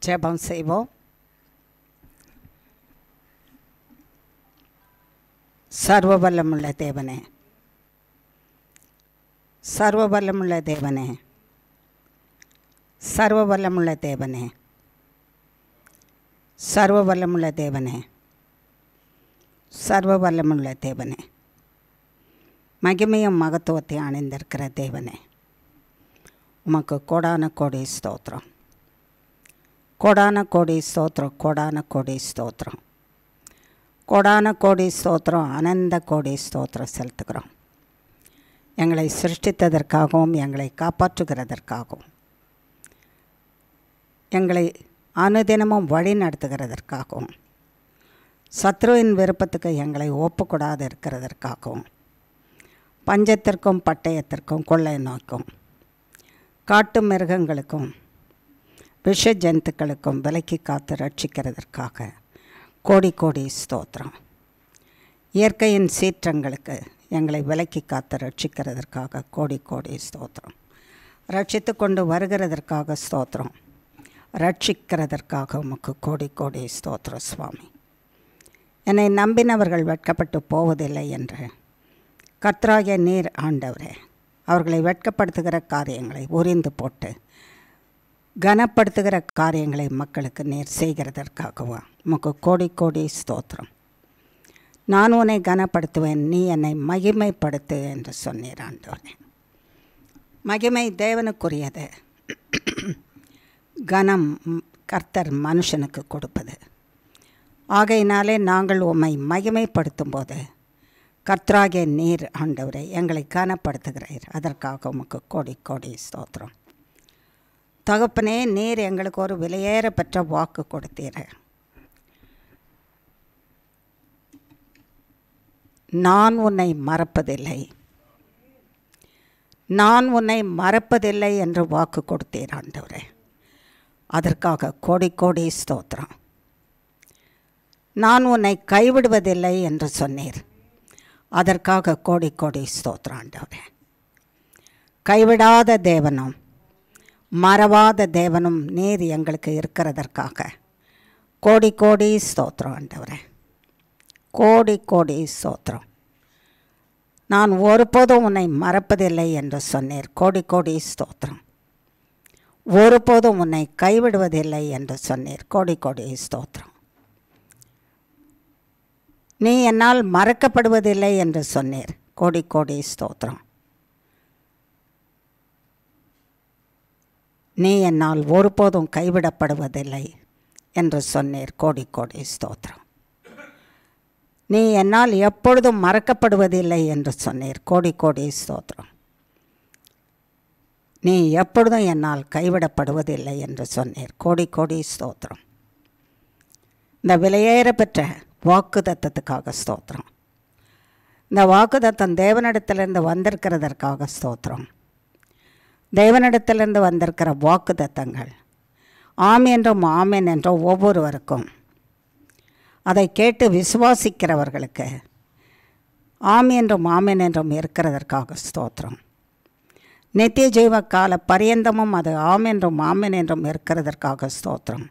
ஜெபம் செய்வோம். சர்வ வல்லமுள்ள தேவனே, சர்வ வல்லமுள்ள தேவனே, சர்வ வல்லமுள்ள தேவனே, சர்வ வல்லமுள்ள தேவனே, சர்வ வல்லமுள்ள தேவனே, மகிமையும் மகத்துவத்தை அணிந்திருக்கிற தேவனே, உமக்கு கோடான கோடி ஸ்தோத்திரம், கோடான கோடி ஸ்தோத்திரம், கோடான கோடி ஸ்தோத்திரம், கோடான கோடி ஸ்தோத்திரம், அனந்த கோடி ஸ்தோத்திரம் செலுத்துகிறோம். எங்களை சிருஷ்டித்ததற்காகவும் எங்களை காப்பாற்றுகிறதற்காகவும் எங்களை அனுதினமும் வழி நடத்துகிறதற்காகவும் சத்ருவின் விருப்பத்துக்கு எங்களை ஒப்புக்கூடாது இருக்கிறதற்காகவும் பஞ்சத்திற்கும் பட்டயத்திற்கும் கொள்ளை நோய்க்கும் காட்டு மிருகங்களுக்கும் விஷ ஜந்துக்களுக்கும் விலக்கி காத்து ரட்சிக்கிறதற்காக கோடி கோடி ஸ்தோத்திரம். இயற்கையின் சீற்றங்களுக்கு எங்களை விலக்கி காத்து ரட்சிக்கிறதற்காக கோடி கோடி ஸ்தோத்திரம். ரட்சித்து கொண்டு வருகிறதற்காக ஸ்தோத்திரம். ரட்சிக்கிறதற்காக உமக்கு கோடி கோடி ஸ்தோத்திரம் சுவாமி. என்னை நம்பினவர்கள் வெட்கப்பட்டு போவதில்லை என்று கர்த்தராகிய நீர் ஆண்டவரே அவர்களை வெட்கப்படுத்துகிற காரியங்களை உரிந்து போட்டு கனப்படுத்துகிற காரியங்களை மக்களுக்கு நீர் செய்கிறதற்காகவா உமக்கு கோடி கோடி ஸ்தோத்திரம். நான் உன்னை கனப்படுத்துவேன், நீ என்னை மகிமைப்படுத்து என்று சொன்னீர் ஆண்டவரே. மகிமை தேவனுக்குரியது, கனம் கர்த்தர் மனுஷனுக்கு கொடுப்பது. ஆகையினாலே நாங்கள் உம்மை மகிமைப்படுத்தும் போது கர்த்தராகிய நீர் ஆண்டவரை எங்களை கனப்படுத்துகிறீர். அதற்காக உமக்கு கோடி கோடி ஸ்தோத்திரம். தகப்பனே, நீர் எங்களுக்கு ஒரு விலையேற பெற்ற வாக்கு கொடுத்தீர். நான் உன்னை மறப்பதில்லை, நான் உன்னை மறப்பதில்லை என்று வாக்கு கொடுத்தீர் ஆண்டவரே. அதற்காக கோடி கோடி ஸ்தோத்திரம். நான் உன்னை கைவிடுவதில்லை என்று சொன்னீர். அதற்காக கோடி கோடி ஸ்தோத்திரம் ஆண்டவரே. கைவிடாத தேவனும் மறவாத தேவனும் நீர் எங்களுக்கு இருக்கிறதற்காக கோடி கோடி ஸ்தோத்திரம் ஆண்டவரே. கோடி கோடி ஸ்தோத்திரம். நான் ஒருபோதும் உன்னை மறப்பதில்லை என்று சொன்னீர். கோடி கோடி ஸ்தோத்திரம். ஒருபோதும் உன்னை கைவிடுவதில்லை என்று சொன்னீர். கோடி கோடி ஸ்தோத்திரம். நீ என்னால் மறக்கப்படுவதில்லை என்று சொன்னீர். கோடி கோடி ஸ்தோத்திரம். நீ என்னால் ஒருபோதும் கைவிடப்படுவதில்லை என்று சொன்னீர். கோடி கோடி ஸ்தோத்திரம். நீ என்னால் எப்பொழுதும் மறக்கப்படுவதில்லை என்று சொன்னீர். கோடி கோடி ஸ்தோத்திரம். நீ எப்பொழுதும் என்னால் கைவிடப்படுவதில்லை என்று சொன்னீர். கோடி கோடி ஸ்தோத்திரம். இந்த விலையேற பெற்ற வாக்குத்தத்தத்துக்காக ஸ்தோத்திரம். இந்த வாக்குத்தத்தம் தேவனிடத்திலிருந்து வந்திருக்கிறதற்காக ஸ்தோத்திரம். தேவனிடத்திலிருந்து வந்திருக்கிற வாக்குத்தத்தங்கள் ஆம் என்றும் ஆமேன் என்றும் ஒவ்வொருவருக்கும் அதை கேட்டு விசுவாசிக்கிறவர்களுக்கு ஆம் என்றும் ஆமேன் என்றும் இருக்கிறதற்காக ஸ்தோத்திரம். நித்திய ஜீவ கால பரியந்தமும் அது ஆம் என்றும் ஆமேன் என்றும் இருக்கிறதற்காக ஸ்தோத்திரம்.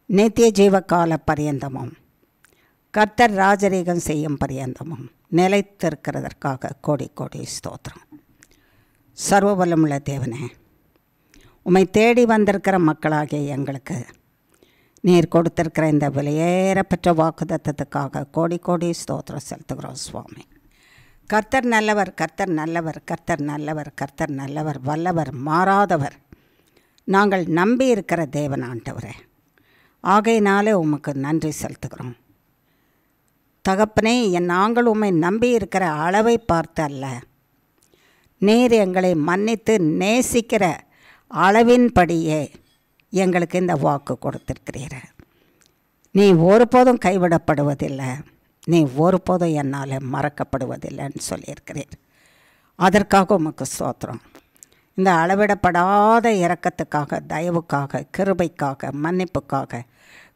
நித்திய ஜீவ கால பரியந்தமும் கர்த்தர் ராஜரீகம் செய்யும் பரியந்தமும் நிலைத்திருக்கிறதற்காக கோடி கோடி ஸ்தோத்திரம். சர்வ வல்லமுள்ள தேவனே, உம்மை தேடி வந்திருக்கிற மக்களாகிய எங்களுக்கு நீர் கொடுத்திருக்கிற இந்த விலையேற பெற்ற வாக்குத்தத்தத்துக்காக கோடி கோடி ஸ்தோத்திரம் செலுத்துகிறோம் சுவாமி. கர்த்தர் நல்லவர், கர்த்தர் நல்லவர், கர்த்தர் நல்லவர், கர்த்தர் நல்லவர், வல்லவர், மாறாதவர். நாங்கள் நம்பி இருக்கிற தேவன் ஆண்டவரே. ஆகையினாலே உமக்கு நன்றி செலுத்துகிறோம் தகப்பனே. நாங்கள் உம்மை நம்பி இருக்கிற அளவை பார்த்து அல்ல, நீர் எங்களை மன்னித்து நேசிக்கிற அளவின்படியே எங்களுக்கு இந்த வாக்கு கொடுத்திருக்கிறீர். நீ ஒருபோதும் கைவிடப்படுவதில்லை, நீ ஒருபோதும் என்னால் மறக்கப்படுவதில்லைன்னு சொல்லியிருக்கிறீர். அதற்காக உமக்கு ஸ்தோத்திரம். இந்த அளவிடப்படாத இரக்கத்துக்காக, தயவுக்காக, கிருபைக்காக, மன்னிப்புக்காக,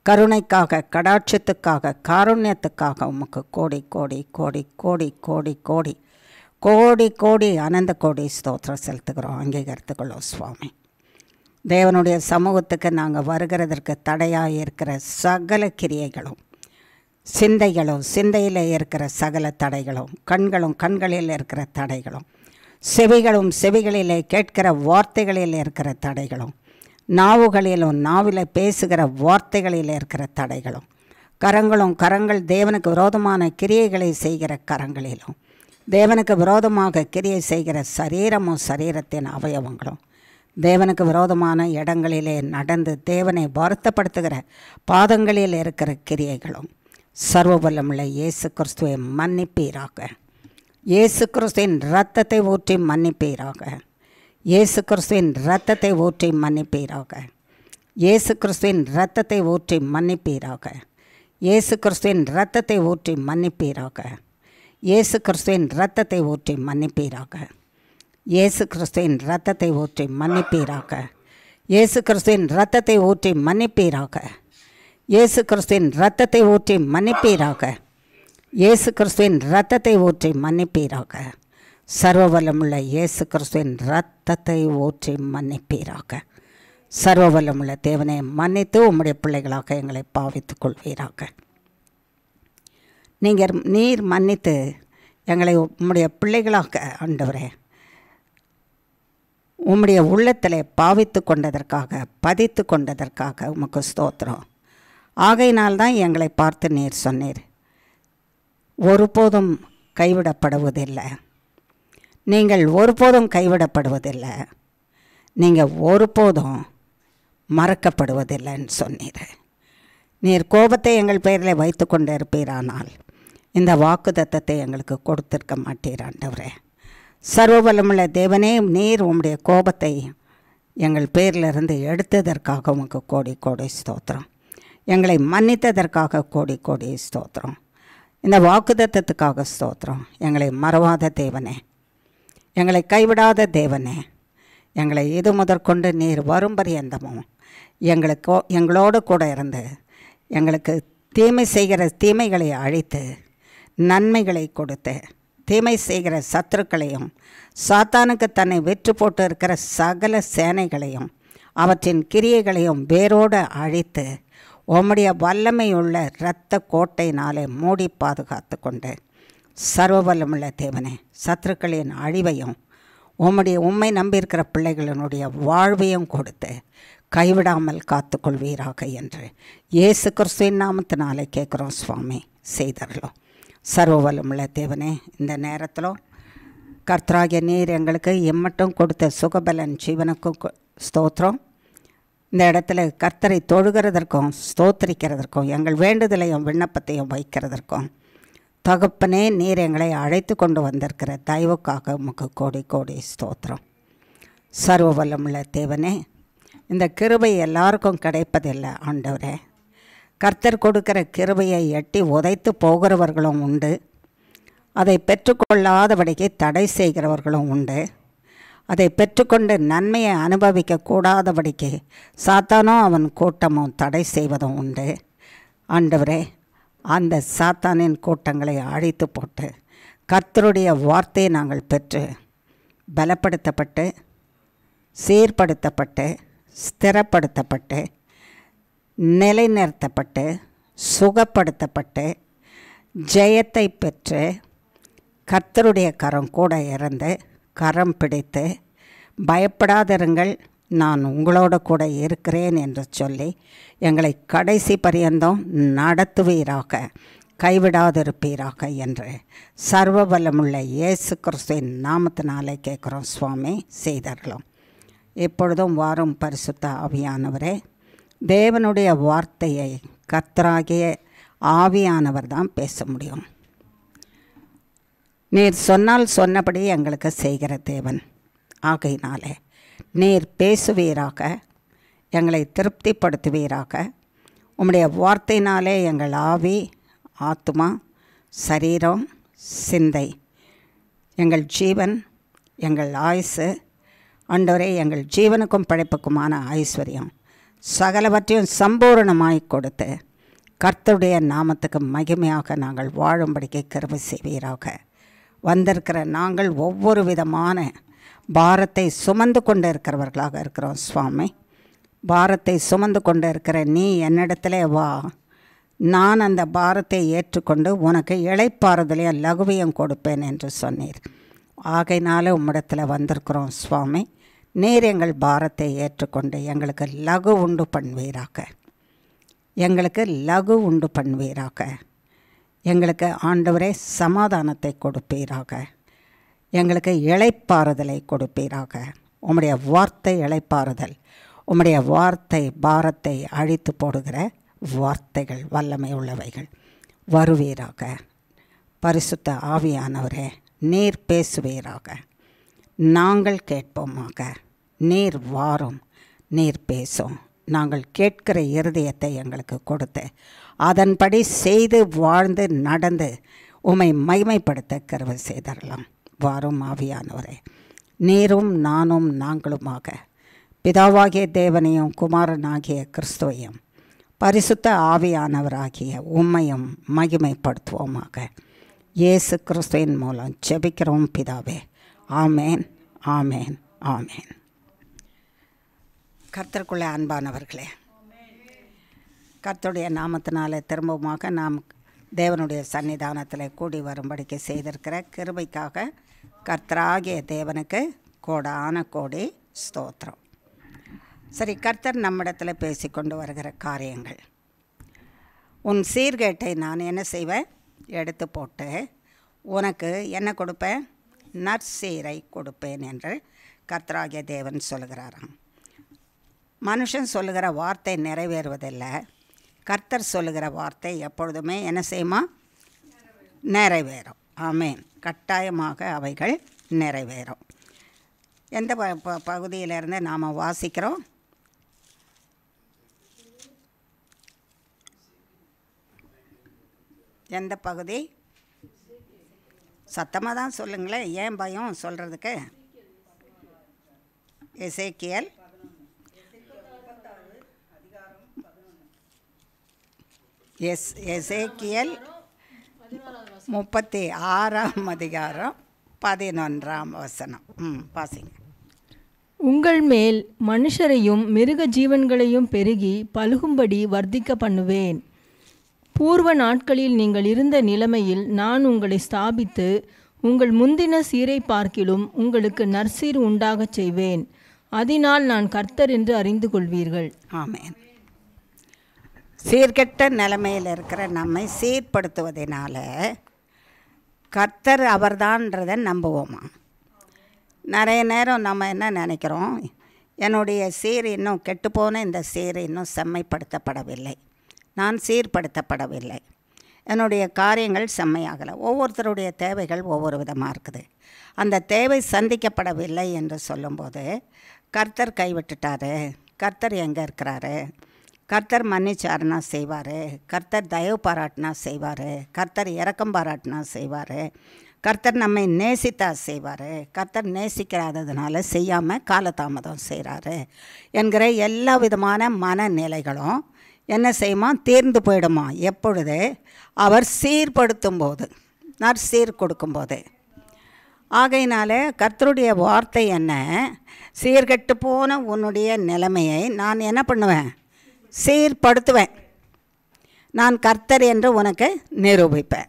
கருணைக்காக, கடாட்சத்துக்காக, காருண்யத்துக்காக உமக்கு கோடி கோடி கோடி கோடி கோடி கோடி கோடி கோடி அனந்த கோடி ஸ்தோத்திரம் செலுத்துகிறோம். அங்கீகரித்துக்கொள்ளும் சுவாமி. தேவனுடைய சமூகத்துக்கு நாங்கள் வருகிறதற்கு தடையாக இருக்கிற சகல கிரியைகளும், சிந்தையில் இருக்கிற சகல தடைகளும், கண்களில் இருக்கிற தடைகளும், செவிகளிலே கேட்கிற வார்த்தைகளில் இருக்கிற தடைகளும், நாவில் பேசுகிற வார்த்தைகளில் இருக்கிற தடைகளும், கரங்கள் தேவனுக்கு விரோதமான கிரியைகளை செய்கிற கரங்களிலும், தேவனுக்கு விரோதமாக கிரியை செய்கிற சரீரத்தின் அவயவங்களும், தேவனுக்கு விரோதமான இடங்களிலே நடந்து தேவனை வருத்தப்படுத்துகிற பாதங்களில் இருக்கிற கிரியைகளும், சர்வ வல்லமுள்ள இயேசு கிறிஸ்துவை மன்னிப்பீராக. இயேசு கிறிஸ்துவின் இரத்தத்தை ஊற்றி மன்னிப்பீராக. இயேசு கிறிஸ்துவின் இரத்தத்தை ஊற்றி மன்னிப்பீராக. இயேசு கிறிஸ்துவின் இரத்தத்தை ஊற்றி மன்னிப்பீராக. இயேசு கிறிஸ்துவின் இரத்தத்தை ஊற்றி மன்னிப்பீராக. இயேசு கிறிஸ்துவின் இரத்தத்தை ஊற்றி மன்னிப்பீராக. இயேசு கிறிஸ்துவின் இரத்தத்தை ஊற்றி மன்னிப்பீராக. இயேசு கிறிஸ்துவின் இரத்தத்தை ஊற்றி மன்னிப்பீராக. இயேசு கிறிஸ்துவின் இரத்தத்தை ஊற்றி மன்னிப்பீராக. இயேசு கிறிஸ்துவின் இரத்தத்தை ஊற்றி மன்னிப்பீராக. சர்வ வல்லமுள்ள இயேசு கிறிஸ்துவின் இரத்தத்தை ஊற்றி மன்னிப்பீராக. சர்வ வல்லமுள்ள தேவனை மன்னித்து உம்முடைய பிள்ளைகளாக எங்களை பாவித்துக் கொள்வீராக. நீர் மன்னித்து எங்களை உம்முடைய பிள்ளைகளாக ஆண்டவரே உம்முடைய உள்ளத்திலே பாவித்து கொண்டதற்காக, பதித்து கொண்டதற்காக உமக்கு ஸ்தோத்திரம். ஆகையினால்தான் எங்களை பார்த்து நீர் சொன்னீர், ஒருபோதும் கைவிடப்படுவதில்லை, நீங்கள் ஒருபோதும் கைவிடப்படுவதில்லை, நீங்கள் ஒருபோதும் மறக்கப்படுவதில்லைன்னு சொன்னீர். நீர் கோபத்தை எங்கள் பெயரில் வைத்து கொண்டு இருப்பீரானால் இந்த வாக்குத்தத்தத்தை எங்களுக்கு கொடுத்திருக்க மாட்டீர் ஆண்டவரே. சர்வ வல்லமுள்ள தேவனே, நீர் உம்முடைய கோபத்தை எங்கள் பேரிலிருந்து எடுத்ததற்காக உமக்கு கோடி கோடி ஸ்தோத்திரம். எங்களை மன்னித்ததற்காக கோடி கோடி ஸ்தோத்திரம். இந்த வாக்குத்தத்தத்துக்காக ஸ்தோத்திரம். எங்களை மறவாத தேவனே, எங்களை கைவிடாத தேவனே, எங்களை இது முதற்கொண்டு நீர் வரும் பரியந்தமும் எங்களோடு கூட இருந்து எங்களுக்கு தீமை செய்கிற தீமைகளை அழித்து நன்மைகளை கொடுத்து, தீமை செய்கிற சத்துருக்களையும் சாத்தானுக்கு தன்னை வெற்று போட்டு இருக்கிற சகல சேனைகளையும் அவற்றின் கிரியைகளையும் வேரோடு அழித்து உம்முடைய வல்லமையுள்ள இரத்த கோட்டையினாலே மூடி பாதுகாத்து கொண்டு, சர்வ வல்லமுள்ள தேவனே, சத்துருக்களின் அழிவையும் உம்மை நம்பியிருக்கிற பிள்ளைகளினுடைய வாழ்வையும் கொடுத்து கைவிடாமல் காத்துக்கொள்வீராக என்று இயேசு கிறிஸ்துவின் நாமத்தினாலே கேட்குறோம் சுவாமி, செய்தரலாம். சர்வ வல்லமுள்ள தேவனே, இந்த நேரத்திலும் கர்த்தராகிய நீர் எங்களுக்கு எம்மட்டும் கொடுத்த சுகபலன் ஜீவனுக்கும் ஸ்தோத்திரம். இந்த இடத்துல கர்த்தரை தொழுகிறதற்கும் ஸ்தோத்திரிக்கிறதற்கும் எங்கள் வேண்டுதலையும் விண்ணப்பத்தையும் வைக்கிறதற்கும் தகப்பனே, நீர் எங்களை அழைத்து கொண்டு வந்திருக்கிற தயவுக்காக உமக்கு கோடி கோடி ஸ்தோத்திரம். சர்வ வல்லமுள்ள தேவனே, இந்த கிருபை எல்லாருக்கும் கிடைப்பதில்லை ஆண்டவரே. கர்த்தர் கொடுக்கிற கிருபையை எட்டி உதைத்து போகிறவர்களும் உண்டு, அதை பெற்றுக்கொள்ளாதபடிக்கு தடை செய்கிறவர்களும் உண்டு, அதை பெற்றுக்கொண்டு நன்மையை அனுபவிக்கக்கூடாதபடிக்கு சாத்தானோ அவன் கூட்டமும் தடை செய்வதும் உண்டு. ஆண்டவரே, அந்த சாத்தானின் கூட்டங்களை அழித்து போட்டு கர்த்தருடைய வார்த்தையை நாங்கள் பெற்று பலப்படுத்தப்பட்டு, சீர்படுத்தப்பட்டு, ஸ்திரப்படுத்தப்பட்டு, நிலைநிறுத்தப்பட்டு, சுகப்படுத்தப்பட்டு, ஜெயத்தை பெற்று, கர்த்தருடைய கரம் கூட இருந்து கரம் பிடித்து, பயப்படாதிருங்கள், நான் உங்களோட கூட இருக்கிறேன் என்று சொல்லி எங்களை கடைசி பரியந்தம் நடத்துவீராக, கைவிடாதிருப்பீராக என்று சர்வ வல்லமுள்ள இயேசு கிறிஸ்துவின் நாமத்தினாலே கேட்குறோம் சுவாமி, செய்தரலாம். எப்பொழுதும் வாரும் பரிசுத்த ஆவியானவரே, தேவனுடைய வார்த்தையை கர்த்தராகிய ஆவியானவர் தான் பேச முடியும். நீர் சொன்னால் சொன்னபடி எங்களுக்கு செய்கிற தேவன். ஆகையினாலே நீர் பேசுவீராக, எங்களை திருப்திப்படுத்துவீராக. உம்முடைய வார்த்தையினாலே எங்கள் ஆவி, ஆத்துமா, சரீரம், சிந்தை, எங்கள் ஜீவன், எங்கள் ஆயுசு, ஆண்டவரே, எங்கள் ஜீவனுக்கும் படைப்புக்குமான ஐஸ்வர்யம் சகலவற்றையும் சம்பூரணமாய் கொடுத்து கர்த்தருடைய நாமத்துக்கு மகிமையாக நாங்கள் வாழும்படிக்கு கிருபை செய்வீராக. வந்திருக்கிற நாங்கள் ஒவ்வொரு விதமான பாரத்தை சுமந்து கொண்டு இருக்கிறவர்களாக இருக்கிறோம் சுவாமி. பாரத்தை சுமந்து கொண்டு இருக்கிற நீ என்னிடத்திலே வா, நான் அந்த பாரத்தை ஏற்றுக்கொண்டு உனக்கு இளைப்பாறுதலையும் லகுவையும் கொடுப்பேன் என்று சொன்னீர். ஆகையினால உம்மிடத்தில் வந்திருக்கிறோம் சுவாமி. நீர் எங்கள் பாரத்தை ஏற்றுக்கொண்டு எங்களுக்கு லகு உண்டு பண்ணுவீராக. எங்களுக்கு லகு உண்டு பண்ணுவீராக. எங்களுக்கு ஆண்டவரே சமாதானத்தை கொடுப்பீராக. எங்களுக்கு இளைப்பாறுதலை கொடுப்பீராக. உம்முடைய வார்த்தை இளைப்பாறுதல். உம்முடைய வார்த்தை பாரத்தை அழித்து போடுகிற வார்த்தைகள் வல்லமை உள்ளவைகள். வருவீராக. பரிசுத்த ஆவியானவரே, நீர் பேசுவீராக. நாங்கள் கேட்போமாக. நீர் வாரும், நீர் பேசும். நாங்கள் கேட்கிற இருதயத்தை எங்களுக்கு கொடுத்து அதன்படி செய்து வாழ்ந்து நடந்து உம்மை மகிமைப்படுத்த கிருபை செய்தரலாம். வாரும் ஆவியானவரே, நீரும் நானும் நாங்களுமாக பிதாவாகிய தேவனையும் குமாரனாகிய கிறிஸ்துவையும் பரிசுத்த ஆவியானவராகிய உம்மையும் மகிமைப்படுத்துவோமாக. இயேசு கிறிஸ்துவின் மூலம் ஜெபிக்கிறோம் பிதாவே. ஆமேன், ஆமேன், ஆமேன். கர்த்தருக்குள்ளே அன்பானவர்களே, கர்த்தருடைய நாமத்தினாலே திரும்பவுமாக நாம் தேவனுடைய சன்னிதானத்தில் கூடி வரும்படிக்கு செய்திருக்கிற கிருபைக்காக கர்த்தராகிய தேவனுக்கு கோடான கோடி ஸ்தோத்திரம். சரி, கர்த்தர் நம்மிடத்தில் பேசிக்கொண்டு வருகிற காரியங்கள். உன் சீர்கேட்டை நான் என்ன செய்வேன்? எடுத்து போட்டு உனக்கு என்ன கொடுப்பேன்? நற்சீரை கொடுப்பேன் என்று கர்த்தராகிய தேவன் சொல்லுகிறாராம். மனுஷன் சொல்லுகிற வார்த்தை நிறைவேறுவதில்லை. கர்த்தர் சொல்லுகிற வார்த்தை எப்பொழுதுமே என்ன செய்யுமா? நிறைவேறும். ஆமேன். கட்டாயமாக அவைகள் நிறைவேறும். எந்த பகுதியிலிருந்து நாம் வாசிக்கிறோம்? எந்த பகுதி? சத்தமாக தான் சொல்லுங்களேன், ஏன் பயம் சொல்கிறதுக்கு? எசேக்கியேல் எசேக்கியேல் 36ஆம் அதிகாரம் 11ஆம் வசனம். வாசிங்க. உங்கள் மேல் மனுஷரையும் மிருக ஜீவன்களையும் பெருகி பலுகும்படி வர்த்திக்க பண்ணுவேன். பூர்வ நாட்களில் நீங்கள் இருந்த நிலைமையில் நான் உங்களை ஸ்தாபித்து உங்கள் முந்தின சீரை பார்க்கிலும் உங்களுக்கு நற்சீர் உண்டாகச் செய்வேன். அதனால் நான் கர்த்தர் என்று அறிந்து கொள்வீர்கள். ஆமென். சீர்கெட்ட நிலைமையில் இருக்கிற நம்மை சீர்படுத்துவதனால கர்த்தர் அவர்தான்றதை நம்புவோமா? நிறைய நேரம் நம்ம என்ன நினைக்கிறோம்? என்னுடைய சீர் இன்னும் கெட்டுப்போன இந்த சீர் இன்னும் செம்மைப்படுத்தப்படவில்லை, நான் சீர்படுத்தப்படவில்லை, என்னுடைய காரியங்கள் செம்மையாகலை. ஒவ்வொருத்தருடைய தேவைகள் ஒவ்வொரு விதமாக இருக்குது. அந்த தேவை சந்திக்கப்படவில்லை என்று சொல்லும்போது கர்த்தர் கைவிட்டுட்டாரு, கர்த்தர் எங்கே இருக்கிறாரு, கர்த்தர் மன்னிச்சாருன்னா செய்வார், கர்த்தர் தயவு பாராட்டினா செய்வார், கர்த்தர் இரக்கம் பாராட்டினா செய்வார், கர்த்தர் நம்மை நேசித்தா செய்வார், கர்த்தர் நேசிக்காததுனால செய்யாமல் காலதாமதம் செய்கிறாரு என்கிற எல்லா விதமான மனநிலைகளும் என்ன செய்யுமா? தீர்ந்து போயிடுமா? எப்பொழுது? அவர் சீர்படுத்தும் போது, நற்சீர் கொடுக்கும்போது. ஆகையினால கர்த்தருடைய வார்த்தை என்ன? சீர்கெட்டு போன உன்னுடைய நிலைமையை நான் என்ன பண்ணுவேன்? சீர்படுத்துவேன். நான் கர்த்தர் என்று உனக்கு நிரூபிப்பேன்.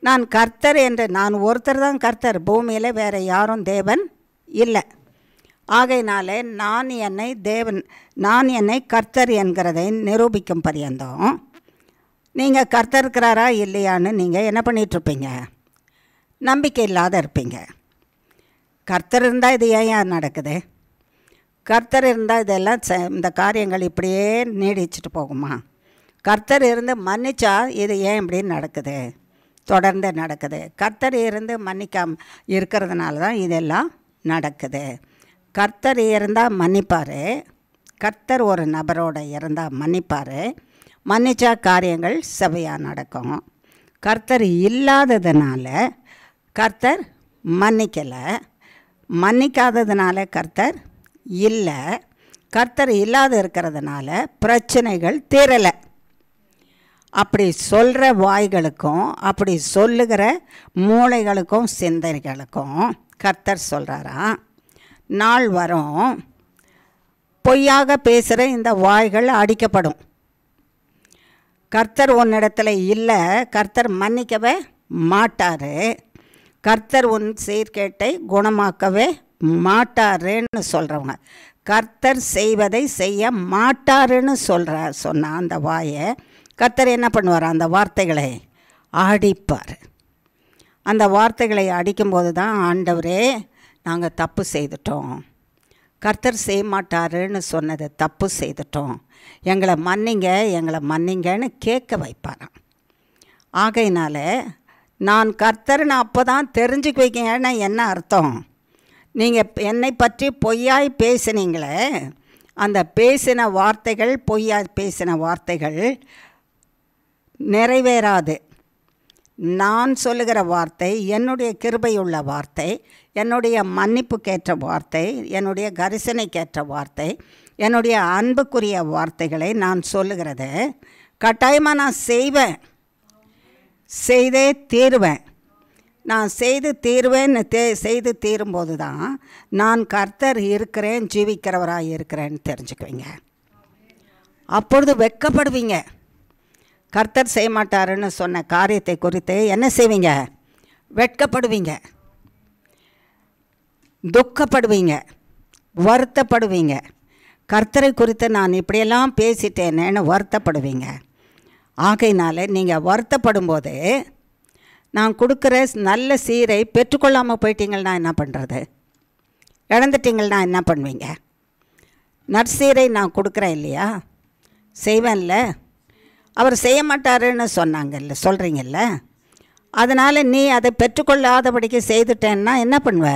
நான் கர்த்தர் என்று, நான் ஒருத்தர் தான் கர்த்தர், பூமியில் வேறு யாரும் தேவன் இல்லை. ஆகையினாலே நான் என்னை கர்த்தர் என்கிறதை நிரூபிக்கும் பரியந்தம் நீங்கள் கர்த்தர் இருக்கிறாரா இல்லையான்னு நீங்கள் என்ன பண்ணிகிட்ருப்பீங்க? நம்பிக்கை இல்லாத இருப்பீங்க. கர்த்தர் இருந்தால் இது ஏன் நடக்குது? கர்த்தர் இருந்தால் இதெல்லாம் இந்த காரியங்கள் இப்படியே நீடிச்சுட்டு போகுமா? கர்த்தர் இருந்து மன்னிச்சா இது ஏன் இப்படி நடக்குது? தொடர்ந்து நடக்குது. கர்த்தர் இருந்து மன்னிக்காம இருக்கிறதுனால தான் இதெல்லாம் நடக்குது. கர்த்தர் இருந்தால் மன்னிப்பார். கர்த்தர் ஒரு நபரோட இருந்தால் மன்னிப்பார். மன்னிச்சா காரியங்கள் சபையாக நடக்கும். கர்த்தர் இல்லாததுனால கர்த்தர் மன்னிக்கலை, மன்னிக்காததுனால கர்த்தர் இல்லை, கர்த்தர் இல்லாத இருக்கிறதுனால பிரச்சனைகள் தீரலை. அப்படி சொல்கிற வாய்களுக்கும் அப்படி சொல்லுகிற மூளைகளுக்கும் சிந்தனைகளுக்கும் கர்த்தர் சொல்கிறாரா, நாள் வரும் பொய்யாக பேசுகிற இந்த வாய்கள் அடிக்கப்படும். கர்த்தர் உன்னிடத்தில் இல்லை, கர்த்தர் மன்னிக்கவே மாட்டார், கர்த்தர் உன் சீர்கேட்டை குணமாக்கவே மாட்டாருன்னு சொல்கிறவங்க, கர்த்தர் செய்வதை செய்ய மாட்டாருன்னு சொன்ன அந்த வாயை கர்த்தர் என்ன பண்ணுவார்? அந்த வார்த்தைகளை அடிப்பார். அந்த வார்த்தைகளை அடிக்கும்போது தான், ஆண்டவரே நாங்கள் தப்பு செய்துட்டோம், கர்த்தர் செய்ய மாட்டாருன்னு சொன்னது தப்பு செய்துட்டோம், எங்களை மன்னிங்கன்னு கேட்க வைப்பாராம். ஆகையினால நான் கர்த்தர்னு அப்போ தான் தெரிஞ்சுக்குவீங்கன்னா என்ன அர்த்தம்? நீங்கள் என்னை பற்றி பொய்யாய் பேசுனீங்களே, அந்த பேசின வார்த்தைகள், பொய்யாய் பேசின வார்த்தைகள் நிறைவேறாது. நான் சொல்லுகிற வார்த்தை என்னுடைய கிருபையுள்ள வார்த்தை, என்னுடைய மன்னிப்புக்கேற்ற வார்த்தை, என்னுடைய கரிசனைக்கேற்ற வார்த்தை, என்னுடைய அன்புக்குரிய வார்த்தைகளை நான் சொல்லுகிறத கட்டாயமாக நான் செய்தே தீருவேன். நான் செய்து தீரும்போது தான் நான் கர்த்தர் இருக்கிறேன், ஜீவிக்கிறவராக இருக்கிறேன்னு தெரிஞ்சுக்குவீங்க. அப்பொழுது வெட்கப்படுவீங்க. கர்த்தர் செய்ய மாட்டாருன்னு சொன்ன காரியத்தை குறித்து என்ன செய்வீங்க? வெட்கப்படுவீங்க, துக்கப்படுவீங்க, வருத்தப்படுவீங்க. கர்த்தரை குறித்து நான் இப்படியெல்லாம் பேசிட்டேனேன்னு வருத்தப்படுவீங்க. ஆகையினால நீங்கள் வருத்தப்படும்போது, நான் கொடுக்குற நல்ல சீரை பெற்றுக்கொள்ளாமல் போயிட்டீங்கன்னா என்ன பண்ணுறது? இழந்துட்டீங்கன்னா என்ன பண்ணுவீங்க? நற்சீரை நான் கொடுக்குறேன் இல்லையா, செய்வேன்ல, அவர் செய்ய மாட்டாருன்னு சொன்னாங்கல்ல, சொல்கிறீங்கல்ல, அதனால் நீ அதை பெற்றுக்கொள்ளாதபடிக்கு செய்துட்டேன்னா என்ன பண்ணுவ?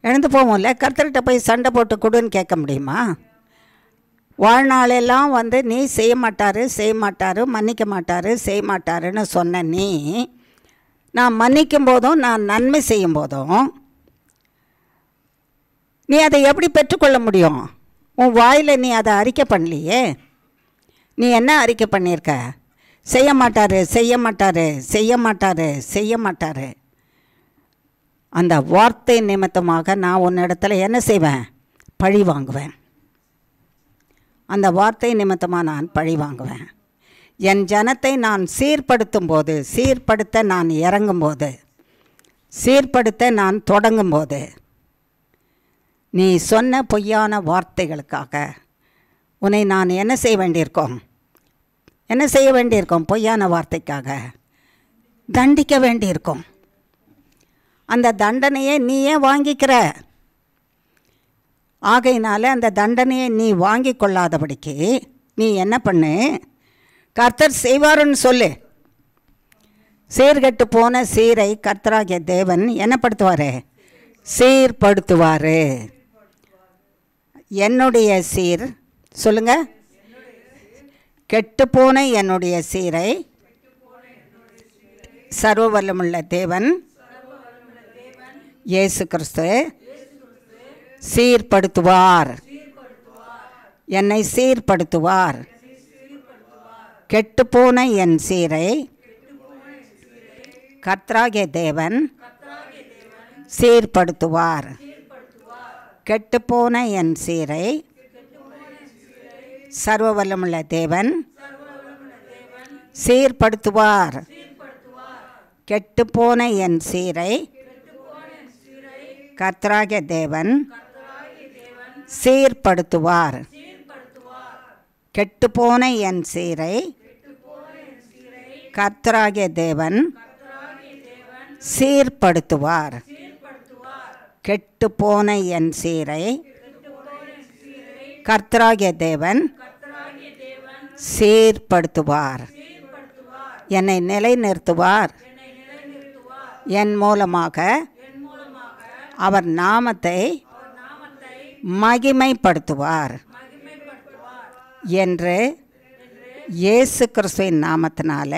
இழந்து போவோம்ல. கர்த்தர்கிட்ட போய் சண்டை போட்டு கொடுன்னு கேட்க முடியுமா? வாழ்நாளெல்லாம் நீ செய்ய மாட்டார், மன்னிக்க மாட்டார், செய்ய மாட்டாருன்னு சொன்ன நீ, நான் மன்னிக்கும் போதும் நான் நன்மை செய்யும் போதும் நீ அதை எப்படி பெற்றுக்கொள்ள முடியும்? உன் வாயில் நீ அதை அறிக்கை பண்ணலையே. நீ என்ன அறிக்கை பண்ணியிருக்க? செய்ய மாட்டார். அந்த வார்த்தை நிமித்தமாக நான் உன்னிடத்தில் என்ன செய்வேன்? பழி வாங்குவேன். அந்த வார்த்தை நிமித்தமாக நான் பழி வாங்குவேன். என் ஜனத்தை நான் சீர்படுத்த நான் இறங்கும்போது, சீர்படுத்த நான் தொடங்கும்போது, நீ சொன்ன பொய்யான வார்த்தைகளுக்காக உன்னை நான் என்ன செய்ய வேண்டியிருக்கோம்? பொய்யான வார்த்தைக்காக தண்டிக்க வேண்டியிருக்கும். அந்த தண்டனையை நீயே வாங்கிக்கிற. ஆகையினால அந்த தண்டனையை நீ வாங்கி கொள்ளாதபடிக்கு நீ என்ன பண்ணு? கர்த்தர் செய்வாருன்னு சொல்லு. சீர்கெட்டு போன சீரை கர்த்தராகிய தேவன் என்னப்படுத்துவார்? சீர்படுத்துவார். என்னுடைய சீர் சொல்லுங்க, கெட்டுப்போன என்னுடைய சீரை சர்வ வல்லமுள்ள தேவன் இயேசு கிறிஸ்து சீர்படுத்துவார். என்னை சீர்படுத்துவார். கெட்டுப்போன என் சீரை கர்த்தராகிய தேவன் சீர்படுத்துவார். கெட்டுப்போன என் சீரை சர்வ வல்லமுள்ள தேவன் சீர்படுத்துவார். கெட்டுப்போன என் சீரை கர்த்தராகிய தேவன் சீர்படுத்துவார். கெட்டுப்போன என் சீரை கர்த்தராகிய தேவன் சீர்படுத்துவார். கெட்டுப்போன என் சீரை கர்த்தராகிய தேவன் சீர்படுத்துவார். என்னை நிலைநிறுத்துவார். என் மூலமாக அவர் நாமத்தை மகிமைப்படுத்துவார் என்று இயேசு கிறிஸ்துவின் நாமத்தினால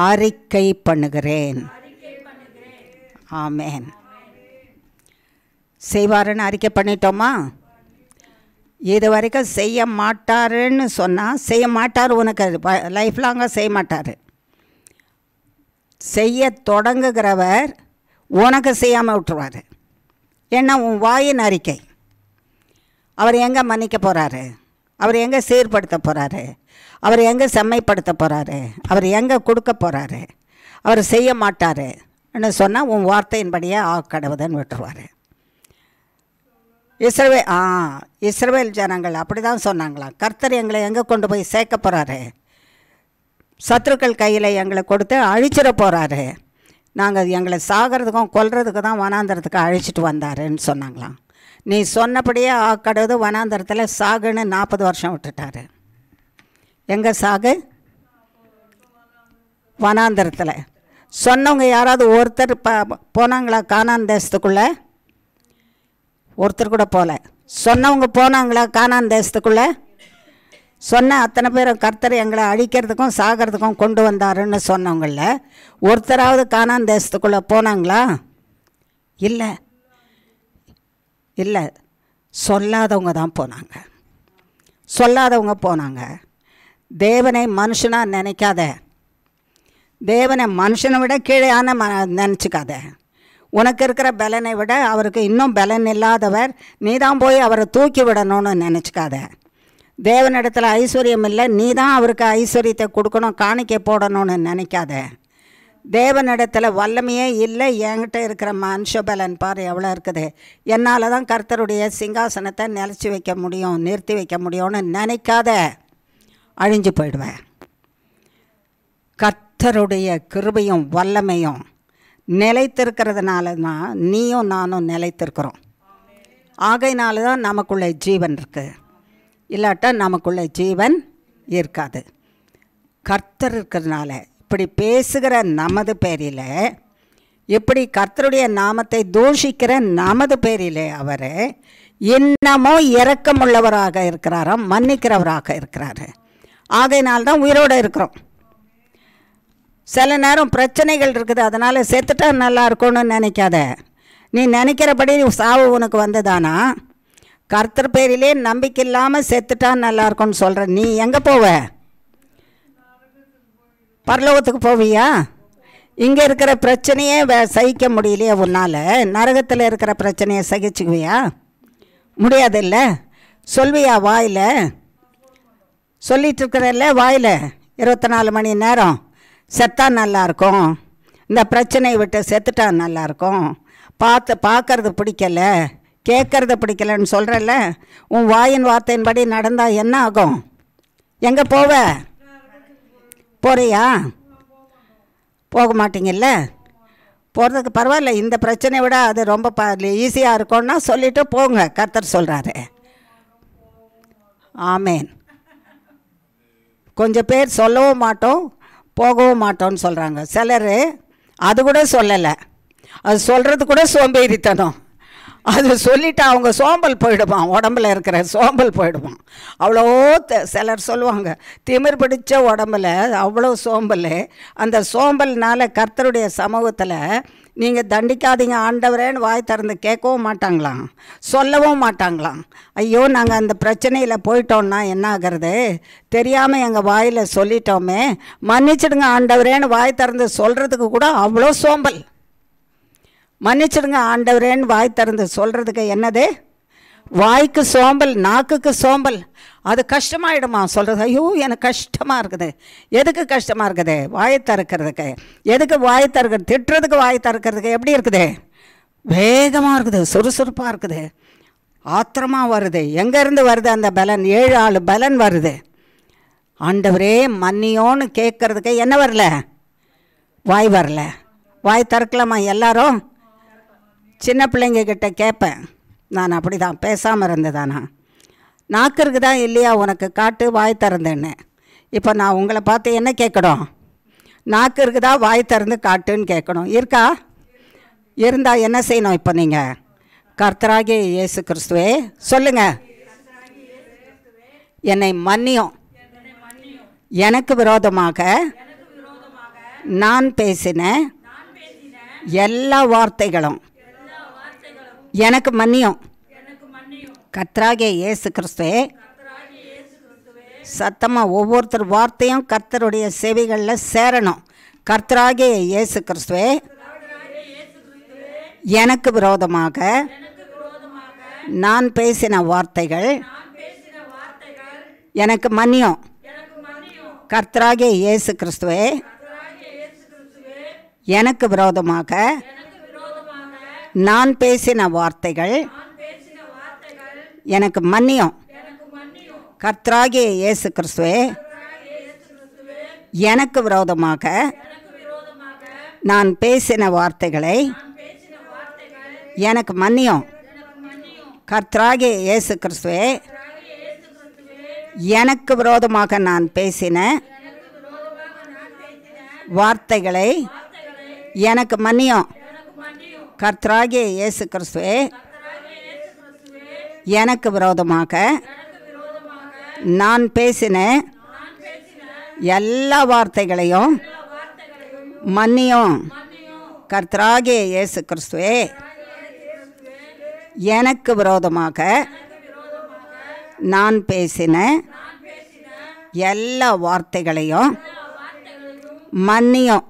அறிக்கை பண்ணுகிறேன். ஆமென். செய்வாருன்னு அறிக்கை பண்ணிட்டோமா? இது வரைக்கும் செய்ய மாட்டாருன்னு சொன்னால் செய்ய மாட்டார். உனக்கு லைஃப் லாங்காக செய்ய மாட்டார். செய்ய தொடங்குகிறவர் உனக்கு செய்யாமல் விட்டுருவார். ஏன்னா உன் வாயின் அறிக்கை. அவர் எங்கே மன்னிக்க போகிறாரு? அவர் எங்கே சீர்படுத்த போகிறாரு? அவர் எங்கே செம்மைப்படுத்த போகிறாரு? அவர் எங்கே கொடுக்க போகிறாரு? அவர் செய்ய மாட்டாருன்னு சொன்னால் உன் வார்த்தையின்படியே கடவுதன்னு விட்டுருவார். இஸ்ரவேல் ஜனங்கள் அப்படி தான் சொன்னாங்களாம். கர்த்தர் எங்களை எங்கே கொண்டு போய் சேர்க்க போகிறாரு? சத்துருக்கள் கையில் எங்களை கொடுத்து அழிச்சிட போகிறாரு. நாங்கள் எங்களை சாகிறதுக்கும் கொல்றதுக்கு தான் வனாந்தரத்துக்கு அழிச்சிட்டு வந்தாருன்னு சொன்னாங்களாம். நீ சொன்னபடியே கடவுது வனாந்தரத்தில் சாகுன்னு 40 வருஷம் விட்டுட்டாரு. எங்கே சாகு? வனாந்தரத்தில். சொன்னவங்க யாராவது ஒருத்தர் போனாங்களா கானான் தேசத்துக்குள்ளே? ஒருத்தர் கூட போகல. சொன்னவங்க போனாங்களா கானான் தேசத்துக்குள்ளே? சொன்ன அத்தனை பேரும் கர்த்தர் எங்களை அழிக்கிறதுக்கும் சாகிறதுக்கும் கொண்டு வந்தாருன்னு சொன்னவங்கள ஒருத்தராவது கானான் தேசத்துக்குள்ளே போனாங்களா? இல்லை இல்லை, சொல்லாதவங்க தான் போனாங்க. சொல்லாதவங்க போனாங்க. தேவனை மனுஷனாக நினைக்காத, தேவனை மனுஷனை விட கீழேயான நினச்சிக்காத. உனக்கு இருக்கிற பலனை விட அவருக்கு இன்னும் பலன் இல்லாதவர், நீ தான் போய் அவரை தூக்கி விடணும்னு நினச்சிக்காத. தேவனிடத்தில் ஐஸ்வர்யம் இல்லை, நீ தான் அவருக்கு ஐஸ்வர்யத்தை கொடுக்கணும், காணிக்கை போடணும்னு நினைக்காத. தேவனிடத்தில் வல்லமையே இல்லை, என்கிட்ட இருக்கிற மனுஷ பலன் பாரு எவ்வளோ இருக்குது, என்னால் தான் கர்த்தருடைய சிங்காசனத்தை நிலச்சி வைக்க முடியும், நிறுத்தி வைக்க முடியும்னு நினைக்காத, அழிஞ்சு போயிடுவேன். கர்த்தருடைய கிருபையும் வல்லமையும் நிலைத்திருக்கிறதுனால தான் நீயும் நானும் நிலைத்திருக்கிறோம். ஆகையினால தான் நமக்குள்ளே ஜீவன் இருக்குது. இல்லாட்டா நமக்குள்ளே ஜீவன் இருக்காது. கர்த்தர் இருக்கிறதுனால இப்படி பேசுகிற நமது பேரில், இப்படி கர்த்தருடைய நாமத்தை தூஷிக்கிற நமது பேரிலே அவர் இன்னமும் இரக்கமுள்ளவராக இருக்கிறாராம், மன்னிக்கிறவராக இருக்கிறாரு. ஆகையினால்தான் உயிரோடு இருக்கிறோம். சில நேரம் பிரச்சனைகள் இருக்குது, அதனால் செத்துட்டா நல்லா இருக்கும்னு நினைக்காத. நீ நினைக்கிறபடி சாவு உனக்கு வந்ததானா? கர்த்தர் பேரிலே நம்பிக்கை இல்லாமல் செத்துட்டா நல்லா இருக்கும்னு சொல்கிற நீ எங்கே போவ? பரலோகத்துக்கு போவியா? இங்கே இருக்கிற பிரச்சனையே சகிக்க முடியலையே உன்னால், நரகத்தில் இருக்கிற பிரச்சனையை சகிச்சுக்குவியா? முடியாதில்ல. சொல்வியா வாயில்? சொல்லிகிட்டு இருக்கிறல்ல வாயில் 24 மணி நேரம் செத்தா நல்லாயிருக்கும், இந்த பிரச்சனையை விட்டு செத்துட்டா நல்லாயிருக்கும், பார்க்கறது பிடிக்கல, கேட்கறது பிடிக்கலன்னு சொல்கிறல்ல. உன் வாயின் வார்த்தையின்படி நடந்தால் என்ன ஆகும்? எங்கே போவ? போறியா? போக மாட்டீங்கல்ல. போகிறதுக்கு பரவாயில்ல, இந்த பிரச்சனையை விட அது ரொம்ப ஈஸியாக இருக்கும்னா சொல்லிவிட்டு போங்க, கர்த்தர் சொல்கிறாரு. ஆமேன். கொஞ்சம் பேர் சொல்லவும் மாட்டோம் போகவும் மாட்டோம்னு சொல்கிறாங்க. சிலர் அது கூட சொல்லலை, அது சொல்கிறது கூட சோம்பேறித்தனம். அது சொல்லிவிட்டு அவங்க சோம்பல் போயிடுவான், உடம்பில் இருக்கிற சோம்பல் போயிடுவான். அவ்வளோ சிலர் சொல்லுவாங்க, திமிர் பிடிச்ச உடம்பில் அவ்வளோ சோம்பல். அந்த சோம்பல்னால் கர்த்தருடைய சமூகத்தில் நீங்கள் தண்டிக்காதீங்க ஆண்டவரேன்னு வாய் திறந்து கேட்கவும் மாட்டாங்களாம், சொல்லவும் மாட்டாங்களாம். ஐயோ நாங்கள் அந்த பிரச்சனையில் போயிட்டோன்னா என்ன ஆகிறது, தெரியாமல் எங்கள் வாயில் சொல்லிட்டோமே, மன்னிச்சிடுங்க ஆண்டவரேன்னு வாய் திறந்து சொல்கிறதுக்கு கூட அவ்வளோ சோம்பல். மன்னிச்சிடுங்க ஆண்டவரேன்னு வாய் திறந்து சொல்கிறதுக்கு என்னது? வாய்க்கு சோம்பல், நாக்குக்கு சோம்பல். அது கஷ்டமாயிடுமா சொல்கிறது? ஐயோ எனக்கு கஷ்டமாக இருக்குது. எதுக்கு கஷ்டமாக இருக்குது? வாய் திறக்கிறதுக்கு. எதுக்கு வாய் திறக்கிறது? திட்டுறதுக்கு வாய் திறக்கிறதுக்கு எப்படி இருக்குது? வேகமாக இருக்குது, சுறுசுறுப்பாக இருக்குது, ஆத்திரமாக வருது. எங்கேருந்து வருது அந்த பலன்? 7 ஆள் பலன் வருது. ஆண்டவரே மன்னியோன்னு கேட்கறதுக்கு என்ன வரல? வாய் வரல. வாய் திறக்கலாமா எல்லாரும்? சின்ன பிள்ளைங்கக்கிட்ட கேட்பேன் நான், அப்படி தான் பேசாமல் இருந்ததானா? நாக்கு இருக்குதா இல்லையா உனக்கு காட்டு, வாய் திறந்தேன்னு. இப்போ நான் உங்களை பார்த்து என்ன கேட்கணும்? நாக்கு இருக்குதா வாய் திறந்து காட்டுன்னு கேட்கணும். இருக்கா? இருந்தால் என்ன செய்யணும்? இப்போ நீங்கள் கர்த்தராகிய இயேசு கிறிஸ்துவே சொல்லுங்கள், என்னை மன்னியும், எனக்கு விரோதமாக நான் பேசின எல்லா வார்த்தைகளும் எனக்கு மன்னியும். கர்த்தராகிய இயேசு கிறிஸ்துவே சத்தமாக ஒவ்வொருத்தர் வார்த்தையும் கர்த்தருடைய செவிகளில் சேரணும். கர்த்தராகிய இயேசு கிறிஸ்துவே எனக்கு விரோதமாக நான் பேசின வார்த்தைகள் எனக்கு மன்னியும். கர்த்தராகிய இயேசு கிறிஸ்துவே, எனக்கு விரோதமாக நான் பேசின வார்த்தைகள் எனக்கு மன்னியும். கர்த்தராகிய இயேசு கிறிஸ்துவே, எனக்கு விரோதமாக நான் பேசின வார்த்தைகளை எனக்கு மன்னியும். கர்த்தராகிய இயேசு கிறிஸ்துவே, எனக்கு விரோதமாக நான் பேசின வார்த்தைகளை எனக்கு மன்னியும். கர்த்தராகிய இயேசு கிறிஸ்துவே, எனக்கு விரோதமாக நான் பேசின எல்லா வார்த்தைகளையும் மன்னியும். கர்த்தராகிய இயேசு கிறிஸ்துவே, எனக்கு விரோதமாக நான் பேசின எல்லா வார்த்தைகளையும் மன்னியும்.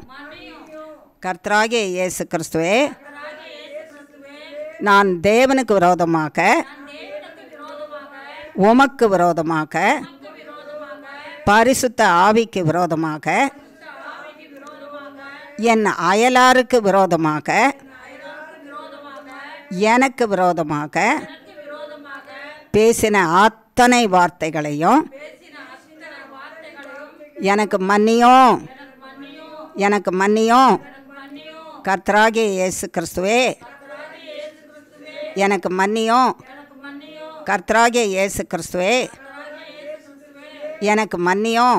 கர்த்தராகிய இயேசு கிறிஸ்துவே, நான் தேவனுக்கு விரோதமாக உமக்கு விரோதமாக பரிசுத்த ஆவிக்கு விரோதமாக என் அயலாருக்கு விரோதமாக எனக்கு விரோதமாக பேசின அத்தனை வார்த்தைகளையும் எனக்கு மன்னியும். எனக்கு மன்னியும். கர்த்தராகிய இயேசு கிறிஸ்துவே, எனக்கு மன்னியும். கர்த்தராகிய இயேசு கிறிஸ்துவே, எனக்கு மன்னியும்.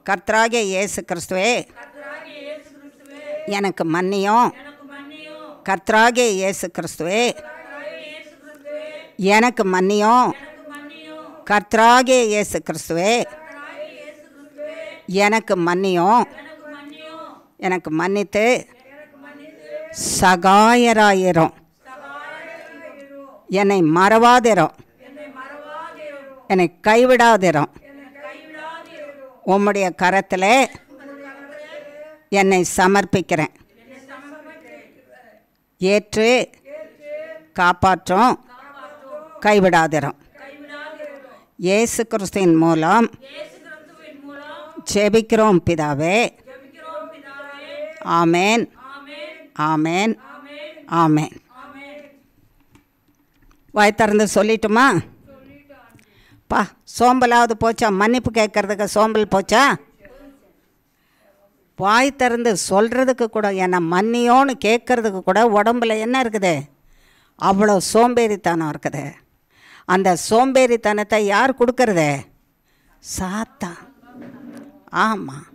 கர்த்தராகிய இயேசு கிறிஸ்துவே, எனக்கு மன்னியும். கர்த்தராகிய இயேசு கிறிஸ்துவே, எனக்கு மன்னியும். கர்த்தராகிய இயேசு கிறிஸ்துவே, எனக்கு மன்னியும். எனக்கு மன்னித்து சகாயராயிரும். என்னை மறவாதிரும். என்னை கைவிடாதிரும். உம்முடைய கரத்தில் என்னை சமர்ப்பிக்கிறேன். ஏற்று காப்பாற்றும். கைவிடாதிரும். இயேசு கிறிஸ்துவின் மூலம் ஜெபிக்கிறோம் பிதாவே. ஆமேன், ஆமேன், ஆமேன். வாய் திறந்து சொல்லிட்டுமா? பா, சோம்பலாவது போச்சா? மன்னிப்பு கேட்கறதுக்கு சோம்பல் போச்சா? வாய் திறந்து சொல்கிறதுக்கு கூட, என்னை மன்னியோன்னு கேட்கறதுக்கு கூட உடம்புல என்ன இருக்குது? அவ்வளோ சோம்பேறித்தனம் இருக்குது. அந்த சோம்பேறித்தனத்தை யார் கொடுக்கறது? சாத்தான். ஆமாம்,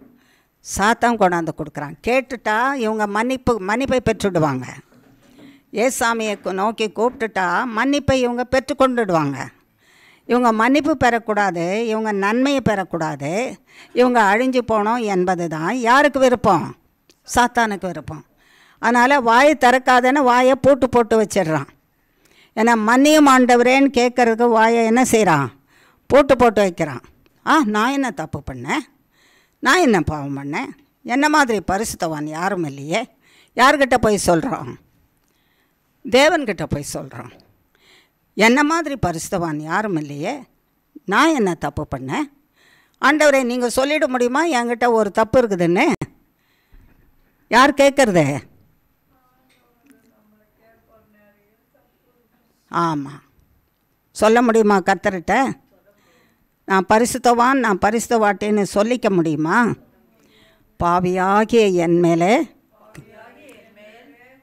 சாத்தான் கொண்டாந்து கொடுக்குறான். கேட்டுட்டா இவங்க மன்னிப்பை பெற்றுடுவாங்க. ஏசாமியை நோக்கி கூப்பிட்டுட்டா மன்னிப்பை இவங்க பெற்றுக்கொண்டுடுவாங்க. இவங்க மன்னிப்பு பெறக்கூடாது, இவங்க நன்மையை பெறக்கூடாது, இவங்க அழிஞ்சு போனோம் என்பது தான் யாருக்கு விருப்பம்? சாத்தானுக்கு விருப்பம். அதனால் வாயை திறக்காதன்னு வாயை போட்டு வச்சிடுறான். ஏன்னா மன்னியும் ஆண்டவரேன்னு கேட்குறதுக்கு வாயை என்ன செய்கிறான்? போட்டு வைக்கிறான். நான் என்ன தப்பு பண்ணேன்? நான் என்ன பாவம் பண்ணேன்? என்ன மாதிரி பரிசுத்தவான் யாரும் இல்லையே. யார்கிட்ட போய் சொல்கிறோம்? தேவன்கிட்ட போய் சொல்கிறோம். என்ன மாதிரி பரிசுத்தவான் யாரும் இல்லையே. நான் என்ன தப்பு பண்ணேன்? ஆண்டவரே, நீங்கள் சொல்லிட முடியுமா என்கிட்ட ஒரு தப்பு இருக்குதுன்னு? யார் கேட்குறது? ஆமாம், சொல்ல முடியுமா கர்த்தர்கிட்ட? நான் பரிசுத்தவான், நான் பரிசுத்தவாட்டின்னு சொல்லிக்க முடியுமா? பாவியாகிய என் மேலே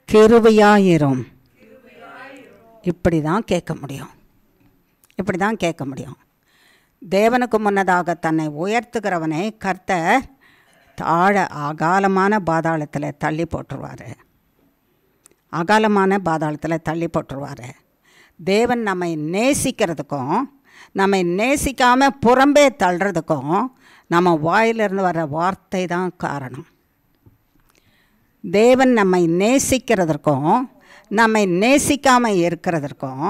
கிருபையாயிரும். இப்படி தான் கேட்க முடியும். இப்படி தான் கேட்க முடியும். தேவனுக்கு முன்னதாக தன்னை உயர்த்துகிறவனை கர்த்தர் தாழ அகாலமான பாதாளத்தில் தள்ளி போட்டுருவார். அகாலமான பாதாளத்தில் தள்ளி போட்டுருவார். தேவன் நம்மை நேசிக்கிறதுக்கும் நம்மை நேசிக்காமல் புறம்பே தள்ளுறதுக்கும் நம்ம வாயிலிருந்து வர வார்த்தை தான் காரணம். தேவன் நம்மை நேசிக்கிறதற்கும் நம்மை நேசிக்காமல் இருக்கிறதற்கும்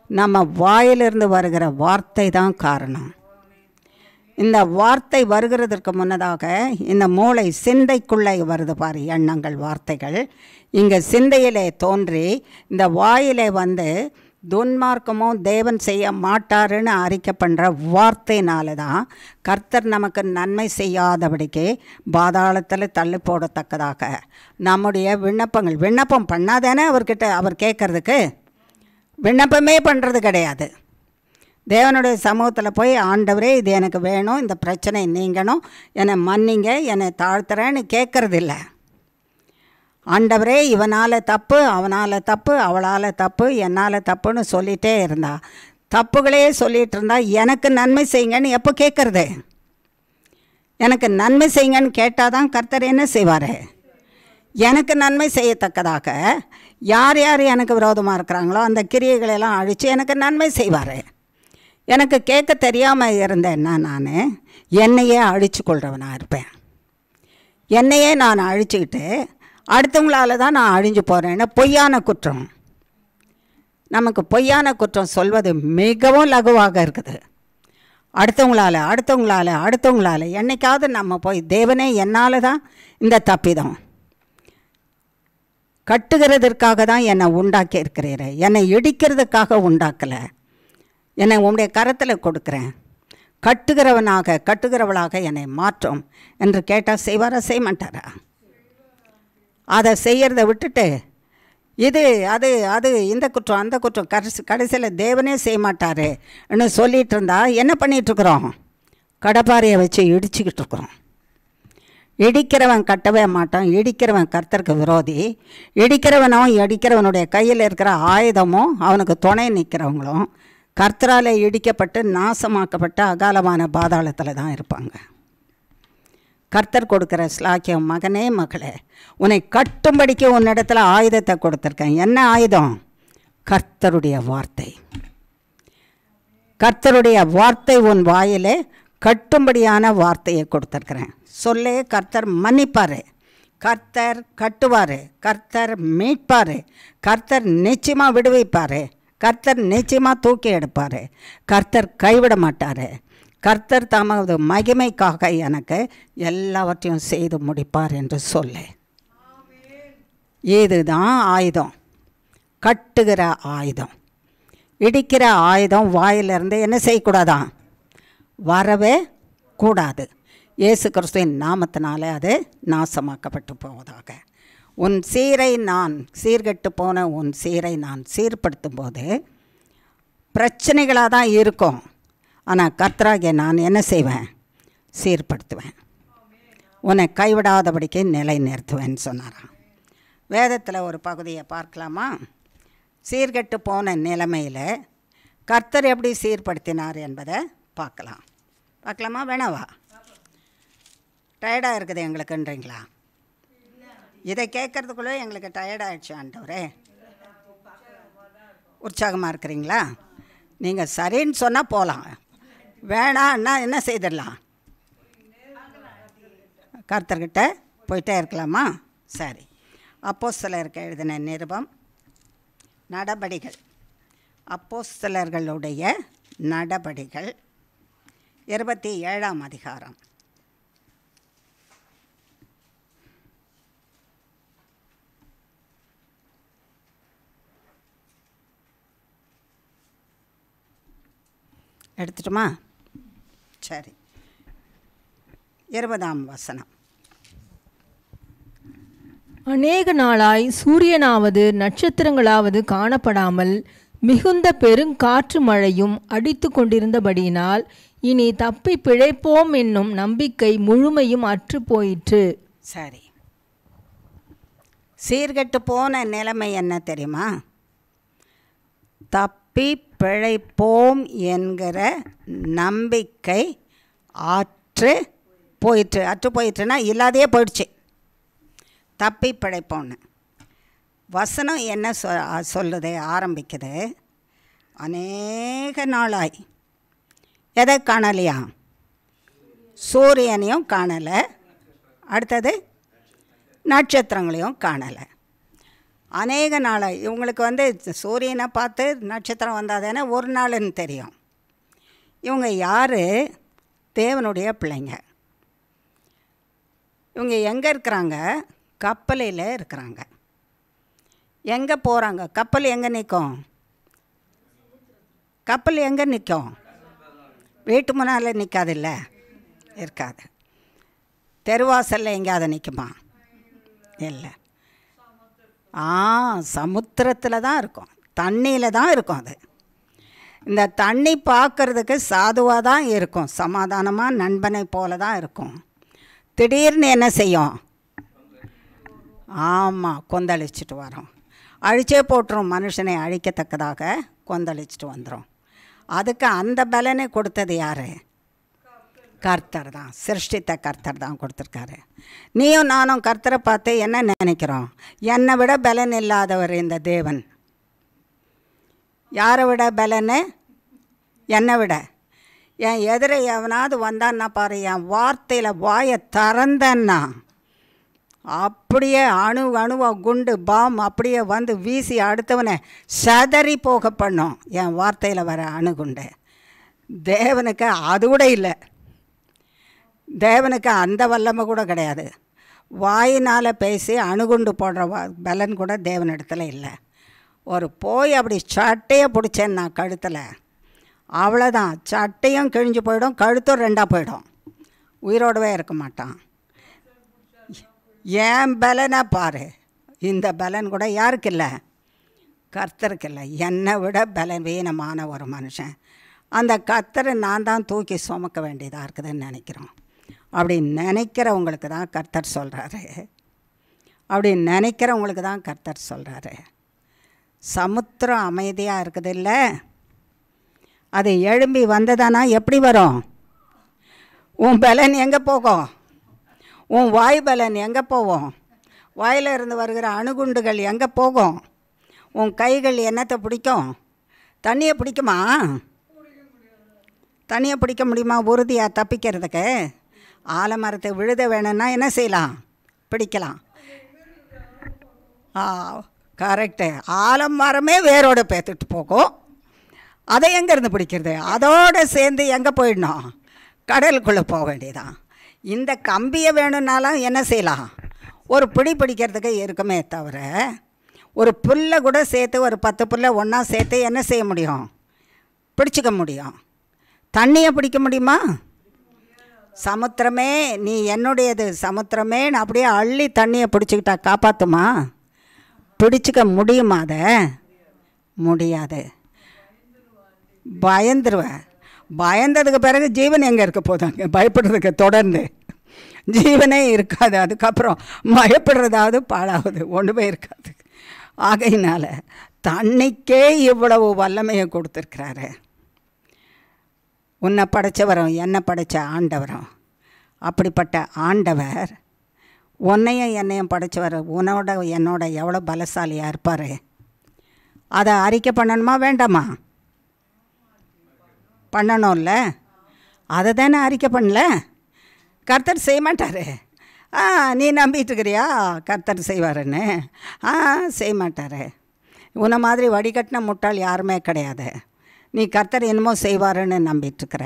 நம்ம வாயிலிருந்து வருகிற வார்த்தை தான் காரணம். இந்த வார்த்தை வருகிறதற்கு முன்னதாக இந்த மூளை சிந்தைக்குள்ளே வருது பாரு, எண்ணங்கள், வார்த்தைகள் இங்கே சிந்தையிலே தோன்றி இந்த வாயிலே வந்து துன்மார்க்கமும் தேவன் செய்ய மாட்டாருன்னு அறிக்கை பண்ணுற வார்த்தையினால தான் கர்த்தர் நமக்கு நன்மை செய்யாதபடிக்கு பாதாளத்தில் தள்ளி போடத்தக்கதாக நம்முடைய விண்ணப்பம் பண்ணாதானே அவர்கிட்ட அவர் கேட்குறதுக்கு. விண்ணப்பமே பண்ணுறது கிடையாது. தேவனுடைய சமூகத்தில் போய் ஆண்டவரே இது எனக்கு வேணும், இந்த பிரச்சனை நீங்கணும், என்னை மன்னிங்க, என்னை தாழ்த்துறேன்னு கேட்குறதில்ல. ஆண்டவரே இவனால் தப்பு, அவனால் தப்பு, அவளால் தப்பு, என்னால் தப்புன்னு சொல்லிகிட்டே இருந்தா, தப்புகளே சொல்லிகிட்டு இருந்தா எனக்கு நன்மை செய்யுங்கன்னு எப்போ கேட்குறது? எனக்கு நன்மை செய்யுங்கன்னு கேட்டால் தான் கர்த்தர் என்ன செய்வார்? எனக்கு நன்மை செய்யத்தக்கதாக யார் யார் எனக்கு விரோதமாக இருக்கிறாங்களோ அந்த கிரியைகளெல்லாம் அழித்து எனக்கு நன்மை செய்வார். எனக்கு கேட்க தெரியாமல் இருந்தேன்னா நான் என்னையே அழித்து கொள்கிறவனாக இருப்பேன். என்னையே நான் அழிச்சுக்கிட்டு அடுத்தவங்களால தான் நான் அழிஞ்சு போகிறேன்னு பொய்யான குற்றம். நமக்கு பொய்யான குற்றம் சொல்வது மிகவும் லகுவாக இருக்குது. அடுத்தவங்களால என்னைக்காவது நம்ம போய் தேவனே என்னால் தான் இந்த தப்பிதம், கட்டுகிறதற்காக தான் என்னை உண்டாக்கி இருக்கிறீர், என்னை இடிக்கிறதுக்காக உண்டாக்கலை, என்னை உங்களுடைய கரத்தில் கொடுக்குறேன், கட்டுகிறவளாக என்னை மாற்றும் என்று கேட்டால் செய்வாரா, செய்ய மாட்டாரா? அதை செய்கிறத விட்டுட்டு இது அது இந்த குற்றம் அந்த குற்றம் கடைசியில் தேவனே செய்ய மாட்டாருன்னு சொல்லிகிட்டு இருந்தால் என்ன பண்ணிகிட்ருக்குறோம்? கடப்பாறையை வச்சு இடிச்சுக்கிட்டு இருக்கிறோம். இடிக்கிறவன் கட்டவே மாட்டான், இடிக்கிறவன் கர்த்தருக்கு விரோதி. இடிக்கிறவனுடைய கையில் இருக்கிற ஆயுதமும் அவனுக்கு துணை நிற்கிறவங்களும் கர்த்தரால் இடிக்கப்பட்டு நாசமாக்கப்பட்ட அகாலமான பாதாளத்தில் தான் இருப்பாங்க. கர்த்தர் கொடுக்குற ஸ்லாக்கியம், மகனே மகளே உன்னை கட்டும்படிக்கு உன்னிடத்தில் ஆயுதத்தை கொடுத்துருக்கேன். என்ன ஆயுதம்? கர்த்தருடைய வார்த்தை. கர்த்தருடைய வார்த்தை உன் வாயிலே கட்டும்படியான வார்த்தையை கொடுத்துருக்குறேன். சொல்லே கர்த்தர் மன்னிப்பார், கர்த்தர் கட்டுவார், கர்த்தர் மீட்பார், கர்த்தர் நிச்சயமாக விடுவிப்பார், கர்த்தர் நிச்சயமாக தூக்கி எடுப்பார், கர்த்தர் கைவிட மாட்டார், கர்த்தர் தமது மகிமைக்காக எனக்கு எல்லாவற்றையும் செய்து முடிப்பார் என்று சொல்லு. இதுதான் ஆயுதம், கட்டுகிற ஆயுதம். இடிக்கிற ஆயுதம் வாயிலிருந்து என்ன செய்யக்கூடாதான்? வரவே கூடாது. இயேசு கிறிஸ்துவின் நாமத்தினாலே அது நாசமாக்கப்பட்டு போவதாக. உன் சீர்கெட்டு போன உன் சீரை நான் சீர்படுத்தும் போது பிரச்சனைகளாக தான் இருக்கும். ஆனால் கர்த்தராகிய நான் என்ன செய்வேன்? சீர்படுத்துவேன், உன்னை கைவிடாதபடிக்கு நிலை நிறுத்துவேன்னு சொன்னாராம். வேதத்தில் ஒரு பகுதியை பார்க்கலாமா? சீர்கெட்டு போன நிலைமையில் கர்த்தர் எப்படி சீர்படுத்தினார் என்பதை பார்க்கலாமா? வேணாவா? டயர்டாக இருக்குது எங்களுக்குன்றீங்களா? இதை கேட்குறதுக்குள்ளே எங்களுக்கு டயர்டாகிடுச்சு ஆண்டவரே. உற்சாகமாக இருக்கிறீங்களா? நீங்கள் சரின்னு சொன்னால் போகலாம், வேணான்னா என்ன செய்திடலாம்? கர்த்தர்கிட்ட போயிட்டே இருக்கலாமா? சரி. அப்போஸ்தலருக்கு எழுதின நிருபம், நடபடிகள், அப்போஸ்தலர்களுடைய நடபடிகள் 27ஆம் அதிகாரம். எடுத்துட்டுமா? சரி. 20ஆம் வசனம். அநேக நாளாய் சூரியனாவது நட்சத்திரங்களாவது காணப்படாமல் மிகுந்த பெருங்காற்று மழையும் அடித்து கொண்டிருந்தபடியினால் இனி தப்பி பிழைப்போம் என்னும் நம்பிக்கை முழுமையும் அற்று போயிற்று. சரி. சீர்கெட்டு போன நிலைமை என்ன தெரியுமா? தப்பி பிழைப்போம் என்கிற நம்பிக்கை அற்று போயிட்டுனா இல்லாதையே போயிடுச்சு. தப்பி பிழைப்போன்னு வசனம் என்ன சொல்லுது? ஆரம்பிக்குது, அநேக நாளாய் எதை காணலையா? சூரியனையும் காணலை, அடுத்தது நட்சத்திரங்களையும் காணலை. அநேக நாளாய் இவங்களுக்கு சூரியனை பார்த்து நட்சத்திரம் வந்தால் தானே ஒரு நாள்னு தெரியும். இவங்க யார்? தேவனுடைய பிள்ளைங்க. இவங்க எங்கே இருக்கிறாங்க? கப்பலில் இருக்கிறாங்க. எங்கே போகிறாங்க? கப்பல் எங்கே நிற்கும்? கப்பல் எங்கே நிற்கும்? வீட்டு முன்னால் நிற்காதில்ல, இருக்காது. தெருவாசலில் எங்கேயாவது நிற்குமா? இல்லை. சமுத்திரத்தில் தான் இருக்கும், தண்ணியில் தான் இருக்கும். அது இந்த தண்ணி பார்க்குறதுக்கு சாதுவாக தான் இருக்கும், சமாதானமாக நண்பனை போல தான் இருக்கும். திடீர்னு என்ன செய்யும்? கொந்தளிச்சிட்டு வரும். அழிச்சே போட்டுரும், மனுஷனை அழிக்கத்தக்கதாக கொந்தளிச்சிட்டு வந்துடும். அதுக்கு அந்த பலனை கொடுத்தது யார்? கர்த்தர் தான். சிருஷ்டித்த கர்த்தர் தான் கொடுத்துருக்காரு. நீயும் நானும் கர்த்தரை பார்த்து என்ன நினைக்கிறோம்? என்னை விட பலன் இல்லாதவர் இந்த தேவன். யாரை விட பலன்னு? என்னை விட. என் எதிர எவனாவது வந்தான்னா பாரு, என் வார்த்தையில் வாயை திறந்தன்னா அப்படியே அணுவாக குண்டு பாம் அப்படியே வந்து வீசி அடுத்தவனை சதறி போக பண்ணும் என் வார்த்தையில் வர அணுகுண்டு. தேவனுக்கு அது கூட இல்லை. தேவனுக்கு அந்த வல்லமை கூட கிடையாது. வாயினால் பேசி அணுகுண்டு போடுற பலன் கூட தேவனிடத்தில் இல்லை. ஒரு போய் அப்படி சட்டையை பிடிச்சேன்னா கழுத்தில், அவ்வளோதான், சட்டையும் கிழிஞ்சு போயிடும், கழுத்தும் ரெண்டாக போயிடும், உயிரோடவே இருக்க மாட்டான். ஏன் பலனை பாரு. இந்த பலன் கூட யாருக்கு இல்லை? கர்த்தருக்கு இல்லை. என்னை விட பலவீனமான ஒரு மனுஷன், அந்த கர்த்தரை நான் தான் தூக்கி சுமக்க வேண்டியதாக இருக்குதுன்னு நினைக்கிறோம். அப்படி நினைக்கிறவங்களுக்கு தான் கர்த்தர் சொல்கிறாரு. அப்படி நினைக்கிறவங்களுக்கு தான் கர்த்தர் சொல்கிறாரு. சமுத்திரம் அமைதியாக இருக்குது இல்லை, அது எழும்பி வந்ததானா எப்படி வரும்? உன் பலன் எங்கே போகும்? உன் வாய் பலன் எங்கே போகும்? வாயில் இருந்து வருகிற அணுகுண்டுகள் எங்கே போகும்? உன் கைகள் என்னத்தை பிடிக்கும்? தண்ணியை பிடிக்குமா? தண்ணியை பிடிக்க முடியுமா உறுதியாக தப்பிக்கிறதுக்கு? ஆலமரத்தை விழுத வேணும்னா என்ன செய்யலாம்? பிடிக்கலாம். கரெக்டு. ஆலமரமே வேரோடு பேத்துட்டு போகும், அதை எங்கேருந்து பிடிக்கிறது? அதோடு சேர்ந்து எங்கே போயிடணும்? கடலுக்குள்ளே போக வேண்டியதான். இந்த கம்பியை வேணும்னாலும் என்ன செய்யலாம்? ஒரு பிடி பிடிக்கிறதுக்கு இருக்குமே தவிர, ஒரு புல்லை கூட சேர்த்து, ஒரு 10 புல்லை ஒன்றா சேர்த்து என்ன செய்ய முடியும்? பிடிச்சிக்க முடியும். தண்ணியை பிடிக்க முடியுமா? சமுத்திரமே நீ என்னுடையது, சமுத்திரமே நான் அப்படியே அள்ளி தண்ணியை பிடிச்சிக்கிட்டா காப்பாற்றுமா? பிடிச்சிக்க முடியுமா? அதை முடியாது. பயந்துருவேன். பயந்ததுக்கு பிறகு ஜீவன் எங்கே இருக்க போதாங்க? பயப்படுறதுக்கு தொடர்ந்து ஜீவனே இருக்காது. அதுக்கப்புறம் பயப்படுறதாவது பாழாவது ஒன்றுமே இருக்காது. ஆகையினால தண்ணிக்கே இவ்வளவு வல்லமையை கொடுத்துருக்கிறாரு. உன்னை படைத்தவரும் என்னை படைத்த ஆண்டவரும், அப்படிப்பட்ட ஆண்டவர் உன்னையும் என்னையும் படைத்தவர் உன்னோட என்னோட எவ்வளோ பலசாலியாக இருப்பார். அதை அறிக்கை பண்ணணுமா வேண்டாமா? பண்ணணும்ல. அதை தானே அறிக்கை பண்ணல. கர்த்தர் செய்ய மாட்டார். நீ நம்பிட்டு இருக்கிறியா கர்த்தர் செய்வாருன்னு? செய்ய மாட்டார். உன்னை மாதிரி வடிகட்டின முட்டாள் யாருமே கிடையாது. நீ கர்த்தர் என்னமோ செய்வாருன்னு நம்பிட்டுருக்கிற.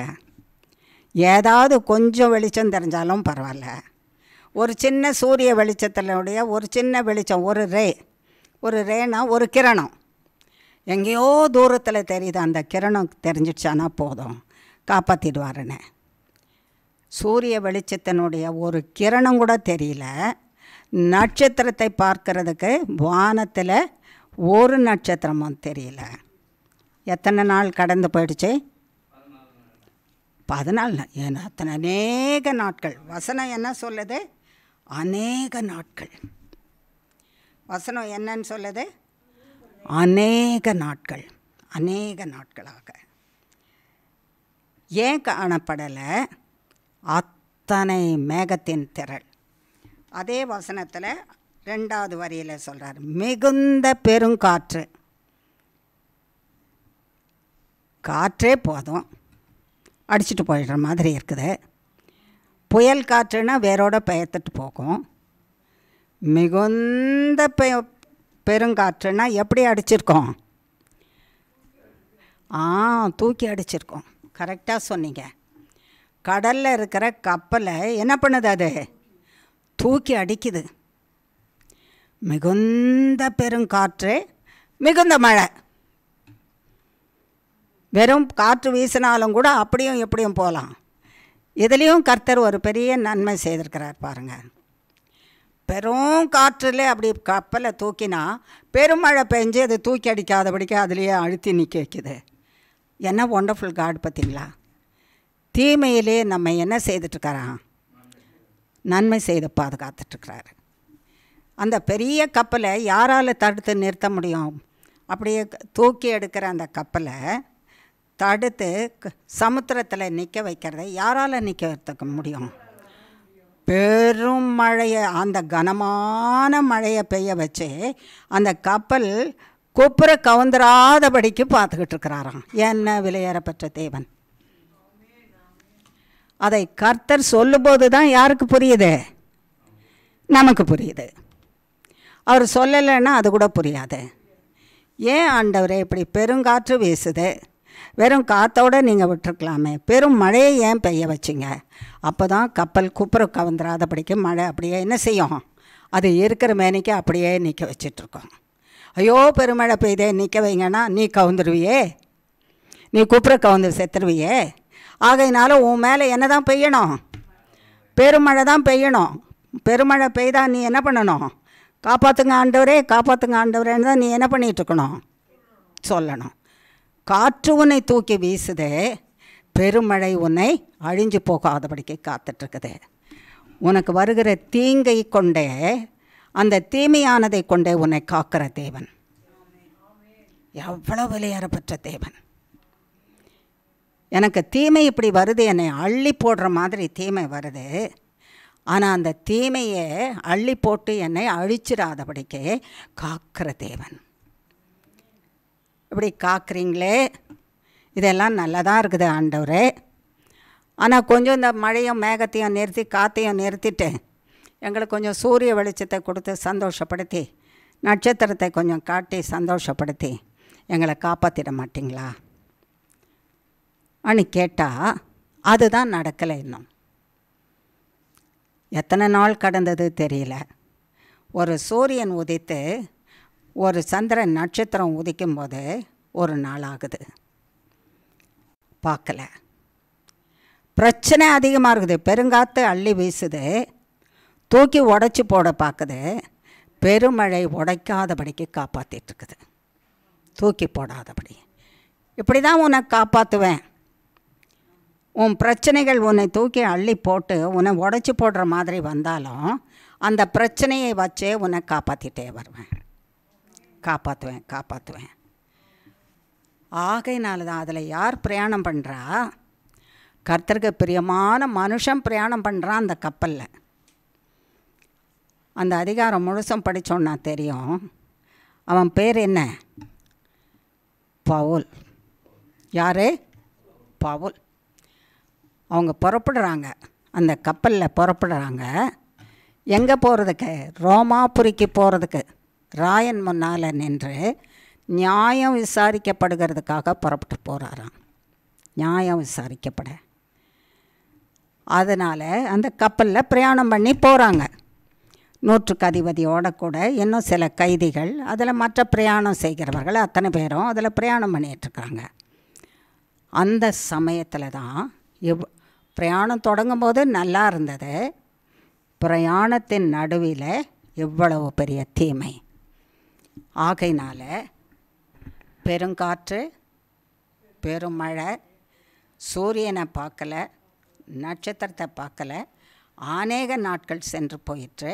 ஏதாவது கொஞ்சம் வெளிச்சம் தெரிஞ்சாலும் பரவாயில்ல. ஒரு சின்ன சூரிய வெளிச்சத்தினுடைய ஒரு சின்ன வெளிச்சம், ஒரு ரேனா ஒரு கிரணம் எங்கேயோ தூரத்தில் தெரியுது, அந்த கிரணம் தெரிஞ்சிடுச்சானா போதும், காப்பாற்றிடுவாருன்னு. சூரிய வெளிச்சத்தினுடைய ஒரு கிரணம் கூட தெரியல. நட்சத்திரத்தை பார்க்கறதுக்கு வானத்தில் ஒரு நட்சத்திரமும் தெரியல. எத்தனை நாள் கடந்து போயிடுச்சு? 14 நாள். ஏன்னா அத்தனை அநேக நாட்கள். வசனம் என்ன சொல்லுது? அநேக நாட்கள். வசனம் என்னன்னு சொல்லுது? அநேக நாட்கள். அநேக நாட்களாக. ஏன் காணப்படலை? அத்தனை மேகத்தின் திரள். அதே வசனத்தில் 2வது வரியில் சொல்கிறார், மிகுந்த பெருங்காற்று. காற்றே போதும், அடிச்சுட்டு போயிடுற மாதிரி இருக்குது. புயல் காற்றுன்னா வேரோட பெயர்த்துட்டு போகும். மிகுந்த பெருங்காற்றுன்னா எப்படி அடிச்சிருக்கோம்? தூக்கி அடிச்சிருக்கோம். கரெக்டாக சொன்னீங்க. கடலில் இருக்கிற கப்பலை என்ன பண்ணுது? அது தூக்கி அடிக்குது. மிகுந்த பெருங்காற்று, மிகுந்த மழை. வெறும் காற்று வீசினாலும் கூட அப்படியும் எப்படியும் போகலாம். இதுலேயும் கர்த்தர் ஒரு பெரிய நன்மை செய்திருக்கிறார் பாருங்கள். பெரும் காற்றில் அப்படி கப்பலை தூக்கினா பெருமழை பெஞ்சு அது தூக்கி அடிக்காதபடிக்கு அதுலேயே அழுத்தி நிற்க வைக்குது. என்ன ஒண்டர்ஃபுல் காட் பார்த்தீங்களா? தீமையிலே நம்ம என்ன செய்துட்ருக்கிறான்? நன்மை செய்து பாதுகாத்துட்ருக்கிறாரு. அந்த பெரிய கப்பலை யாரால் தடுத்து நிறுத்த முடியும்? அப்படியே தூக்கி எடுக்கிற அந்த கப்பலை தடுத்து சமுத்திரத்தில் நிற்க வைக்கிறத யாரால் நிற்க வைக்க முடியும்? பெரும் மழையை, அந்த கனமான மழையை பெய்ய வச்சு அந்த கப்பல் குப்புற கவுந்துராதபடிக்கு பார்த்துக்கிட்டு இருக்கிறாராம். என்ன விலையேறப்பெற்ற தேவன்! அதை கர்த்தர் சொல்லும்போது தான் யாருக்கு புரியுது? நமக்கு புரியுது. அவர் சொல்லலைன்னா அது கூட புரியாது. ஏன் ஆண்டவரே இப்படி பெருங்காற்று வீசுது? வெறும் காற்றோடு நீங்கள் விட்டுருக்கலாமே. பெரும் மழையை ஏன் பெய்ய வச்சிங்க? அப்போ தான் கப்பல் குப்புற கவுந்துராதபடிக்கு மழை அப்படியே என்ன செய்யும்? அது இருக்கிற மேனிக்கு அப்படியே நிற்க வச்சிட்ருக்கோம். ஐயோ பெருமழை பெய்தே, நிற்க வைங்கன்னா நீ கவுந்துருவியே, நீ குப்புற கவுந்து செத்துருவியே. ஆகையினால உன் மேலே என்ன தான் பெய்யணும்? பெருமழை தான் பெய்யணும். பெருமழை பெய்தா நீ என்ன பண்ணணும்? காப்பாற்றுங்க ஆண்டவரே, காப்பாற்றுங்க ஆண்டவரேன்னு தான் நீ என்ன பண்ணிகிட்ருக்கணும்? சொல்லணும். காற்று உன்னை தூக்கி வீசுதே, பெருமழை உன்னை அழிஞ்சு போகாதபடிக்கு காத்துட்ருக்குது. உனக்கு வருகிற தீங்கை கொண்டே, அந்த தீமையானதை கொண்டே உன்னை காக்கிற தேவன். எவ்வளோ விலையேறப்பெற்ற தேவன்! எனக்கு தீமை இப்படி வருது, என்னை அள்ளி போடுற மாதிரி தீமை வருது. ஆனால் அந்த தீமையை அள்ளி போட்டு என்னை அழிச்சிடாதபடிக்கு காக்கிற தேவன். இப்படி காக்கிறீங்களே, இதெல்லாம் நல்லதாக இருக்குது ஆண்டவரே. ஆனால் கொஞ்சம் இந்த மழையும் மேகத்தையும் நிறுத்தி காற்றையும் நிறுத்திட்டு எங்களுக்கு கொஞ்சம் சூரிய வெளிச்சத்தை கொடுத்து சந்தோஷப்படுத்தி, நட்சத்திரத்தை கொஞ்சம் காட்டி சந்தோஷப்படுத்தி எங்களை காப்பாற்றிட மாட்டிங்களா அன்னு கேட்டால் அதுதான் நடக்கலை. இன்னும் எத்தனை நாள் கடந்தது தெரியல. ஒரு சூரியன் உதித்து ஒரு சந்திரன் நட்சத்திரம் உதிக்கும்போது ஒரு நாள் ஆகுது. பார்க்கல. பிரச்சனை அதிகமாக இருக்குது. பெருங்காற்று அள்ளி வீசுது, தூக்கி உடச்சி போட பார்க்குது. பெருமழை உடைக்காதபடிக்கு காப்பாற்றிட்டுருக்குது, தூக்கி போடாதபடி. இப்படி தான் உன்னை காப்பாற்றுவேன். உன் பிரச்சனைகள் உன்னை தூக்கி அள்ளி போட்டு உன்னை உடச்சி போடுற மாதிரி வந்தாலும் அந்த பிரச்சனையை வச்சே உன்னை காப்பாற்றிட்டே வருவேன். காப்பாற்றுவேன். ஆகையினால தான் அதில் யார் பிரயாணம் பண்ணுறா? கர்த்தருக்கு பிரியமான மனுஷன் பிரயாணம் பண்ணுறான் அந்த கப்பலில். அந்த அதிகாரம் முழுசும் படித்தோன்னா தெரியும். அவன் பேர் என்ன? பவுல். யார்? பவுல். அவங்க புறப்படுறாங்க, அந்த கப்பலில் புறப்படுறாங்க. எங்கே போகிறதுக்கு? ரோமாபுரிக்கு போகிறதுக்கு. ராயன் முன்னால் நின்று நியாயம் விசாரிக்கப்படுகிறதுக்காக புறப்பட்டு போகிறாராம். நியாயம் விசாரிக்கப்பட. அதனால் அந்த கப்பலில் பிரயாணம் பண்ணி போகிறாங்க. நூற்றுக்கு அதிபதியோட கூட இன்னும் சில கைதிகள், அதில் மற்ற பிரயாணம் செய்கிறவர்கள் அத்தனை பேரும் அதில் பிரயாணம் பண்ணிகிட்ருக்காங்க. அந்த சமயத்தில் தான் பிரயாணம் தொடங்கும்போது நல்லா இருந்தது. பிரயாணத்தின் நடுவில் இவ்வளவு பெரிய தீமை. ஆகையினால பெருங்காற்று, பெருமழை, சூரியனை பார்க்கல, நட்சத்திரத்தை பார்க்கல, அநேக நாட்கள் சென்று போயிற்று.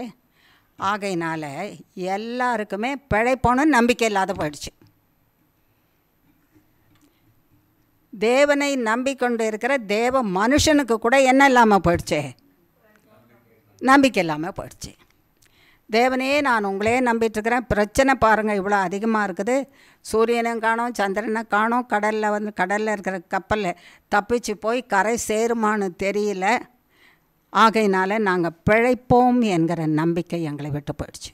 ஆகையினால எல்லாருக்குமே பிழைப்போன்னு நம்பிக்கை இல்லாத போயிடுச்சு. தேவனை நம்பிக்கொண்டு இருக்கிற தேவ மனுஷனுக்கு கூட என்ன இல்லாமல் போயிடுச்சு? நம்பிக்கை இல்லாமல் போயிடுச்சு. தேவனே, நான் உங்களே நம்பிட்டுருக்கிறேன், பிரச்சனை பாருங்கள் இவ்வளோ அதிகமாக இருக்குது, சூரியனும் காணோம், சந்திரனை காணோம், கடலில் இருக்கிற கப்பலில் தப்பிச்சு போய் கரை சேருமான்னு தெரியல. ஆகையினால நாங்கள் பிழைப்போம் என்கிற நம்பிக்கை எங்களை விட்டு போயிடுச்சு.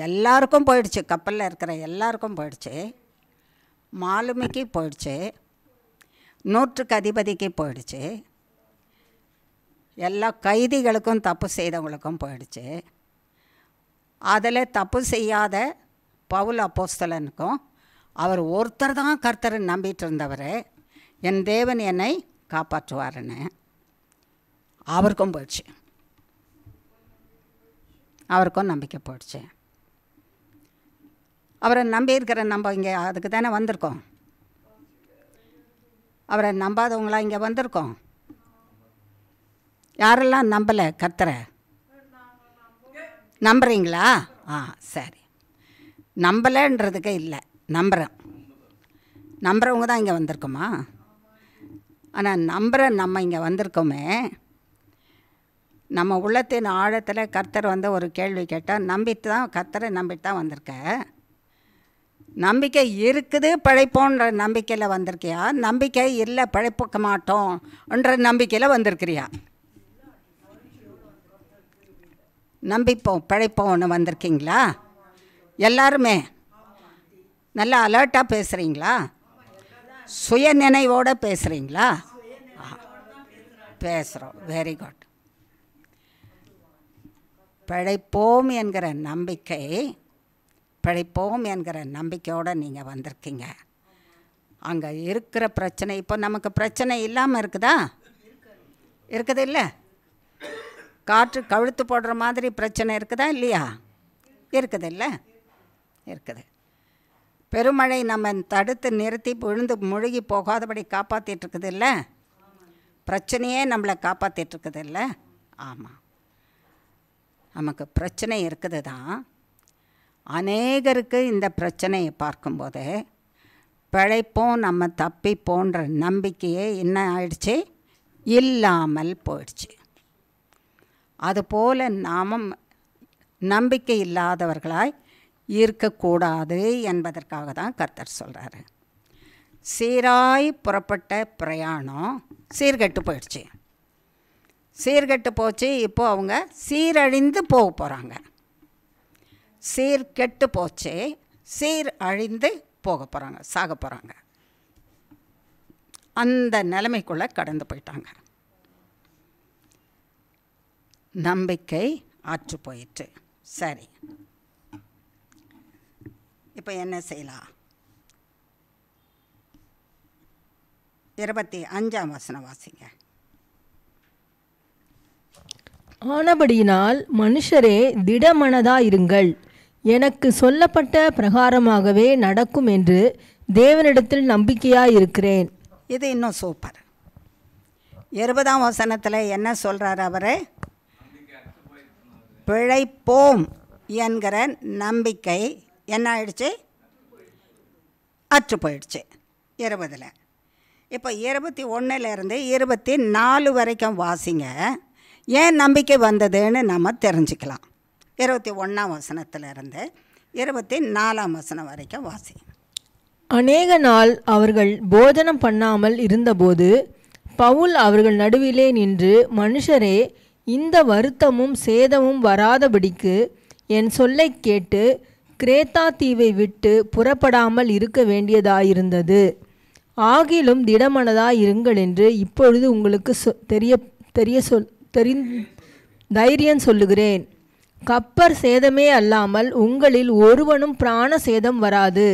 எல்லாருக்கும் போயிடுச்சு, கப்பலில் இருக்கிற எல்லாருக்கும் போயிடுச்சு. மாலுமிக்கு போயிடுச்சு, 100க்கு அதிபதிக்கு போயிடுச்சு, எல்லா கைதிகளுக்கும் தப்பு செய்தவங்களுக்கும் போயிடுச்சு. அதில் தப்பு செய்யாத பவுல் அப்போஸ்தலனுக்கும் அவர் ஒருத்தர் தான் கர்த்தரை நம்பிட்டு இருந்தவர், என் தேவன் என்னை காப்பாற்றுவாருன்னு அவருக்கும் போயிடுச்சு. அவருக்கும் நம்பிக்கை போயிடுச்சு. அவரை நம்பியிருக்கிற நம்ம இங்கே அதுக்கு தானே வந்திருக்கோம். அவரை நம்பாதவங்களா இங்கே வந்திருக்கோம்? யாரெல்லாம் நம்பலை கர்த்தரை? நம்புறீங்களா? சரி. நம்பலைன்றதுக்கே இல்லை, நம்புகிறவங்க தான் இங்கே வந்திருக்கோமா? ஆனால் நம்புகிற நம்ம இங்கே வந்திருக்கோமே, நம்ம உள்ளத்தின் ஆழத்தில் கர்த்தர் வந்து ஒரு கேள்வி கேட்டால் நம்பிட்டு தான், கர்த்தரை நம்பிட்டு தான் வந்திருக்க. நம்பிக்கை இருக்குது பிழைப்போன்ற நம்பிக்கையில் வந்திருக்கியா? நம்பிக்கை இல்லை பிழைப்புக்க மாட்டோம்ன்ற நம்பிக்கையில் வந்திருக்கிறியா? நம்பிப்போம் பிழைப்போம்னு வந்திருக்கீங்களா? எல்லாருமே நல்லா அலர்ட்டாக பேசுகிறீங்களா? சுய நினைவோடு பேசுகிறீங்களா? பேசுகிறோம். Very good. பிழைப்போம் என்கிற நம்பிக்கை, பிழைப்போம் என்கிற நம்பிக்கையோடு நீங்கள் வந்திருக்கீங்க. அங்கே இருக்கிற பிரச்சனை, இப்போ நமக்கு பிரச்சனை இல்லாமல் இருக்குதா? இருக்குது இல்லை? காற்று கழுத்து போடுற மாதிரி பிரச்சனை இருக்குதா இல்லையா? இருக்குது இல்லை? இருக்குது. பெருமழை நம்ம தடுத்து நிறுத்தி விழுந்து முழுகி போகாதபடி காப்பாற்றிட்டுருக்குது இல்லை? பிரச்சனையே நம்மளை காப்பாற்றிட்டுருக்குது இல்லை? ஆமாம், நமக்கு பிரச்சனை இருக்குது தான். அநேகருக்கு இந்த பிரச்சனையை பார்க்கும்போது பிழைப்போம் நம்ம தப்பிப்போன்ற நம்பிக்கையே என்ன ஆயிடுச்சு? இல்லாமல் போயிடுச்சு. அதுபோல் நாம் நம்பிக்கை இல்லாதவர்களாய் இருக்கக்கூடாது என்பதற்காக தான் கர்த்தர் சொல்கிறாரு. சீராய் புறப்பட்ட பிரயாணம் சீர்கெட்டு போயிடுச்சு. சீர்கெட்டு போச்சு. இப்போது அவங்க சீரழிந்து போக போகிறாங்க. சீர்கெட்டு போச்சு, சீர் அழிந்து போக போகிறாங்க, சாக போகிறாங்க. அந்த நிலைமைக்குள்ளே கடந்து போயிட்டாங்க. நம்பிக்கை ஆற்று போயிட்டு. சரி, இப்போ என்ன செய்யலாம்? 25ஆம் வசனம் வாசிங்க. ஆனபடியினால் மனுஷரே திடமனதாயிருங்கள், எனக்கு சொல்லப்பட்ட பிரகாரமாகவே நடக்கும் என்று தேவனிடத்தில் நம்பிக்கையாயிருக்கிறேன். இது இன்னும் சூப்பர். 20ஆம் வசனத்தில் என்ன சொல்கிறார் அவர்? பிழைப்போம் என்கிற நம்பிக்கை என்ன ஆயிடுச்சு? அற்று போயிடுச்சு 20. இப்போ 21லேருந்து 24 வரைக்கும் வாசிங்க. ஏன் நம்பிக்கை வந்ததுன்னு நம்ம தெரிஞ்சுக்கலாம். 21ஆம் வசனத்திலிருந்து 24ஆம் வசனம் வரைக்கும் வாசிங்க. அநேக நாள் அவர்கள் போஜனம் பண்ணாமல் இருந்தபோது பவுல் அவர்கள் நடுவிலே நின்று, மனுஷரே, இந்த வருத்தமும் சேதமும் வராதபடிக்கு என் சொல்லை கேட்டு கிரேத்தா தீவை விட்டு புறப்படாமல் இருக்க வேண்டியதாயிருந்தது. ஆகிலும் திடமனதாயிருங்கள் என்று இப்பொழுது உங்களுக்கு தைரியம் சொல்லுகிறேன். கப்பர் சேதமே அல்லாமல் உங்களில் ஒருவனும் பிராண சேதம் வராது.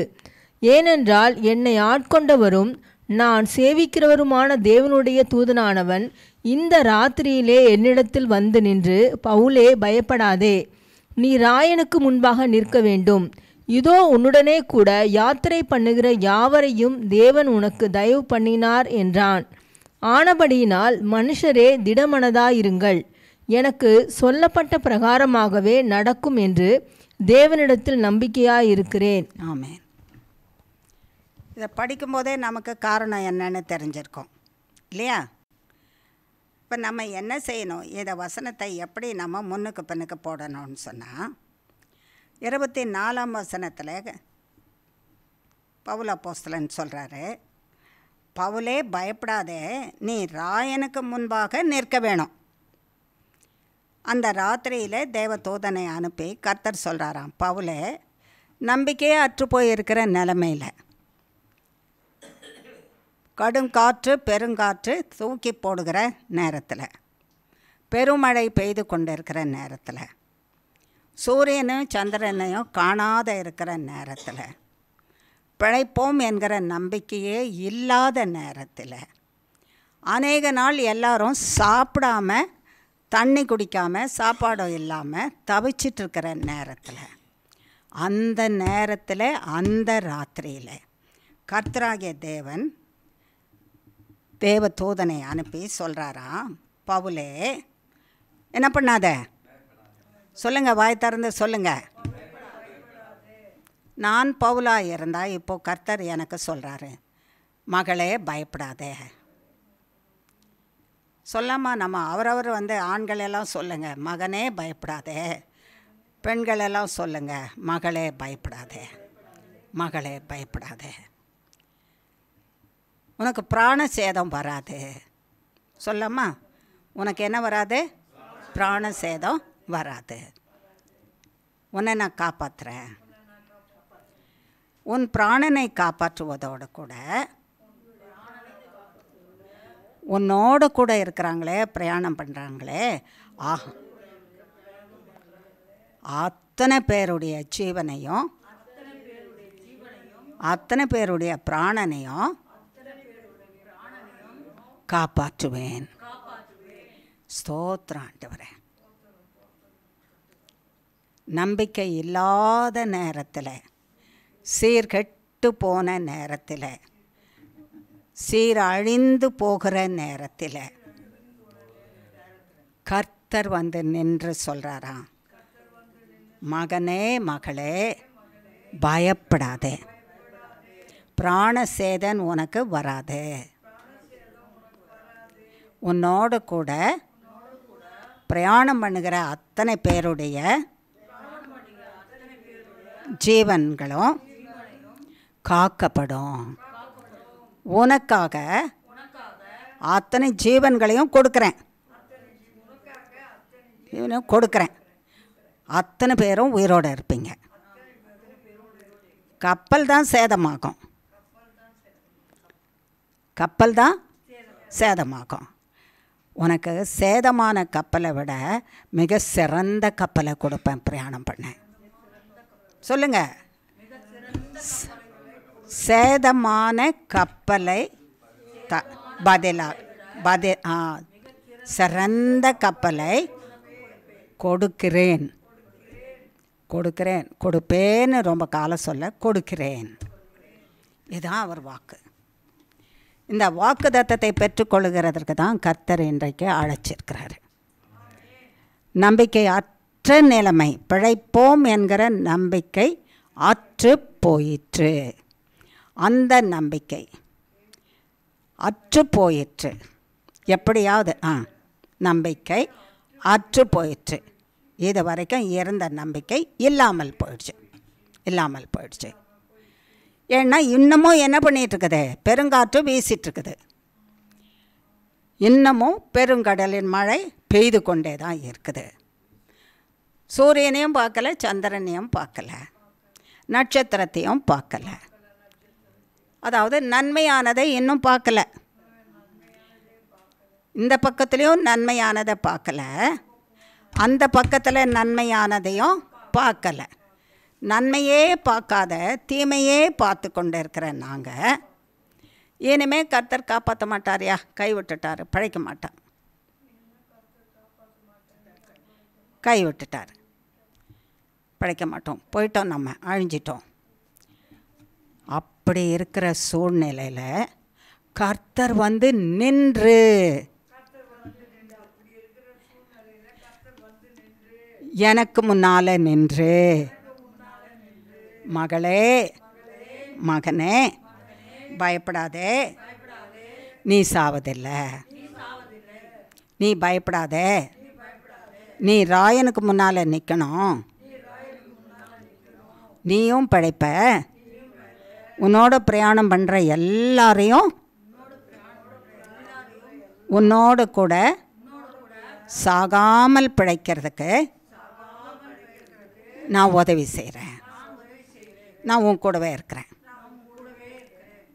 ஏனென்றால் என்னை ஆட்கொண்டவரும் நான் சேவிக்கிறவருமான தேவனுடைய தூதனானவன் இந்த ராத்திரியிலே என்னிடத்தில் வந்து நின்று, பவுலே, பயப்படாதே, நீ ராயனுக்கு முன்பாக நிற்க வேண்டும். இதோ உன்னுடனே கூட யாத்திரை பண்ணுகிற யாவரையும் தேவன் உனக்கு தயவு பண்ணினார் என்றான். ஆனபடியினால் மனுஷரே திடமனதாயிருங்கள், எனக்கு சொல்லப்பட்ட பிரகாரமாகவே நடக்கும் என்று தேவனிடத்தில் நம்பிக்கையாயிருக்கிறேன். ஆமென். இதை படிக்கும்போதே நமக்கு காரணம் என்னன்னு தெரிஞ்சிருக்கோம் இல்லையா? இப்போ நம்ம என்ன செய்யணும்? இந்த வசனத்தை எப்படி நம்ம முன்னுக்கு பின்னுக்கு போடணும்னு சொன்னால், 24ஆம் வசனத்தில் பவுல் அப்போஸ்தலன் சொல்கிறாரு, பவுலே, பயப்படாதே, நீ ராயனுக்கு முன்பாக நிற்க வேணும். அந்த ராத்திரியில் தேவதூதனை அனுப்பி கர்த்தர் சொல்கிறாராம், பவுலே, நம்பிக்கையே அற்று போயிருக்கிற நிலைமையில் கடுங்காற்று பெருங்காற்று தூக்கி போடுகிற நேரத்தில், பெருமழை பெய்து கொண்டிருக்கிற நேரத்தில், சூரியனும் சந்திரனையும் காணாத இருக்கிற நேரத்தில், பிழைப்போம் என்கிற நம்பிக்கையே இல்லாத நேரத்தில், அநேக நாள் எல்லாரும் சாப்பிடாம தண்ணி குடிக்காமல் சாப்பாடும் இல்லாமல் தவிச்சிட்ருக்கிற நேரத்தில், அந்த நேரத்தில் அந்த ராத்திரியில் கர்த்தராகிய தேவன் தேவ தூதனை அனுப்பி சொல்கிறாராம், பவுலே என்ன பண்ணாத, சொல்லுங்கள், வாய் திறந்து சொல்லுங்கள். நான் பவுலாக இருந்தால் இப்போது கர்த்தர் எனக்கு சொல்கிறாரு, மகளே பயப்படாதே. சொல்லாமா நம்ம அவரவர் ஆண்களெல்லாம் சொல்லுங்கள், மகனே பயப்படாதே. பெண்களெல்லாம் சொல்லுங்கள், மகளே பயப்படாதே, மகளே பயப்படாதே. உனக்கு பிராண சேதம் வராது. சொல்லாமா, உனக்கு என்ன வராது? பிராண சேதம் வராது. உன்னை நான் காப்பாற்றுறேன். உன் பிராணனை காப்பாற்றுவதோடு கூட உன்னோடு கூட இருக்கிறாங்களே, பிரயாணம் பண்ணுறாங்களே, அத்தனை பேருடைய ஜீவனையும் அத்தனை பேருடைய பிராணனையும் காப்பாற்றுவேன். ஸ்தோத்திரம் ஆண்டவரே. நம்பிக்கை இல்லாத நேரத்தில், சீர்கெட்டு போன நேரத்தில், சீரழிந்து போகிற நேரத்தில் கர்த்தர் நின்று சொல்கிறாராம், மகனே மகளே பயப்படாதே, பிராணசேதன் உனக்கு வராது. உன்னோடு கூட பிரயாணம் பண்ணுகிற அத்தனை பேருடைய ஜீவன்களும் காக்கப்படும். உனக்காக அத்தனை ஜீவன்களையும் கொடுக்குறேன், கொடுக்குறேன். அத்தனை பேரும் உயிரோடு இருப்பீங்க. கப்பல் தான் சேதமாகும், கப்பல் தான் சேதமாகும். உனக்கு சேதமான கப்பலை விட மிக சிறந்த கப்பலை கொடுப்பேன் பிரயாணம் பண்ண. சொல்லுங்க, சேதமான கப்பலை சிறந்த கப்பலை கொடுக்கிறேன், கொடுக்கிறேன், கொடுப்பேன்னு ரொம்ப காலம் சொல்ல, கொடுக்கிறேன். இதுதான் அவர் வாக்கு. இந்த வாக்கு தத்தத்தை பெற்றுக்கொள்கிறதற்கு தான் கர்த்தர் இன்றைக்கு அழைச்சிருக்கிறார். நம்பிக்கை அற்ற நிலைமை, பிழைப்போம் என்கிற நம்பிக்கை அற்று போயிற்று. அந்த நம்பிக்கை அற்று போயிற்று. எப்படியாவது நம்பிக்கை அற்று போயிற்று. இது வரைக்கும் இருந்த நம்பிக்கை இல்லாமல் போயிடுச்சு, இல்லாமல் போயிடுச்சு. ஏன்னா இன்னமும் என்ன பண்ணிகிட்ருக்குது? பெருங்காற்று வீசிகிட்ருக்குது. இன்னமும் பெருங்கடலின் மழை பெய்து கொண்டே தான் இருக்குது. சூரியனையும் பார்க்கல, சந்திரனையும் பார்க்கல, நட்சத்திரத்தையும் பார்க்கல. அதாவது நன்மையானதை இன்னும் பார்க்கல. இந்த பக்கத்துலேயும் நன்மையானதை பார்க்கல, அந்த பக்கத்தில் நன்மையானதையும் பார்க்கல. நன்மையே பார்க்காத தீமையே பார்த்து கொண்டு இருக்கிற நாங்கள் இனிமேல் கர்த்தர் காப்பாற்ற மாட்டாரியா? கைவிட்டுட்டார், பழைக்க மாட்டார், கைவிட்டுட்டார், பழைக்க மாட்டோம், போயிட்டோம், நம்ம அழிஞ்சிட்டோம். அப்படி இருக்கிற சூழ்நிலையில் கர்த்தர் நின்று எனக்கு முன்னால் நின்று, மகளே மகனே பயப்படாதே, நீ சாவதில்லை, நீ பயப்படாதே, நீ ராயனுக்கு முன்னால் நிற்கணும், நீயும் பிழைப்ப, உன்னோட பிரயாணம் பண்ணுற எல்லாரையும் உன்னோடு கூட சாகாமல் பிழைக்கிறதுக்கு நான் உதவி செய்கிறேன், நான் உன் கூடவே இருக்கிறேன்.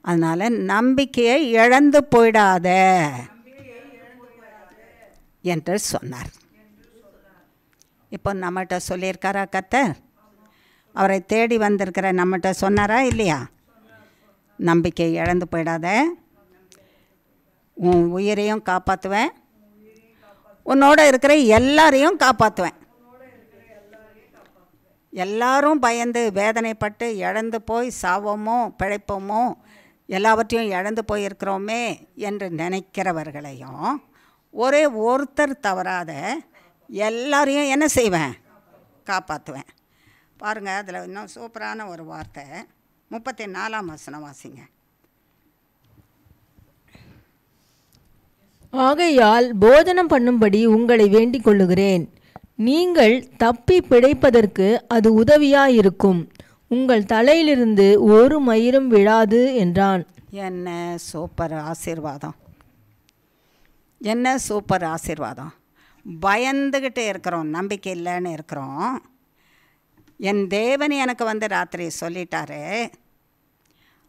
அதனால் நம்பிக்கையை இழந்து போயிடாத என்று சொன்னார். இப்போ நம்மகிட்ட சொல்லியிருக்காரா கர்த்தர்? அவரை தேடி வந்திருக்கிற நம்மகிட்ட சொன்னாரா இல்லையா? நம்பிக்கை இழந்து போயிடாத, உன் உயிரையும் காப்பாற்றுவேன், உன்னோட இருக்கிற எல்லாரையும் காப்பாற்றுவேன். எல்லாரும் பயந்து வேதனைப்பட்டு இழந்து போய் சாவோமோ பிழைப்போமோ எல்லாவற்றையும் இழந்து போயிருக்கிறோமே என்று நினைக்கிறவர்களையும் ஒரே ஒருத்தர் தவறாத எல்லாரையும் என்ன செய்வேன்? காப்பாற்றுவேன். பாருங்கள், அதில் இன்னும் சூப்பரான ஒரு வார்த்தை. 34ஆம் வசனம் வாசிங்க. ஆகையால் போஜனம் பண்ணும்படி உங்களை வேண்டிக் கொள்ளுகிறேன். நீங்கள் தப்பி பிழைப்பதற்கு அது உதவியாயிருக்கும். உங்கள் தலையிலிருந்து ஒரு மயிரும் விழாது என்றான். என்ன சூப்பர் ஆசீர்வாதம்! என்ன சூப்பர் ஆசீர்வாதம்! பயந்துக்கிட்டு இருக்கிறோம், நம்பிக்கை இல்லைன்னு இருக்கிறோம். என் தேவன் எனக்கு வந்து ராத்திரி சொல்லிட்டாரு.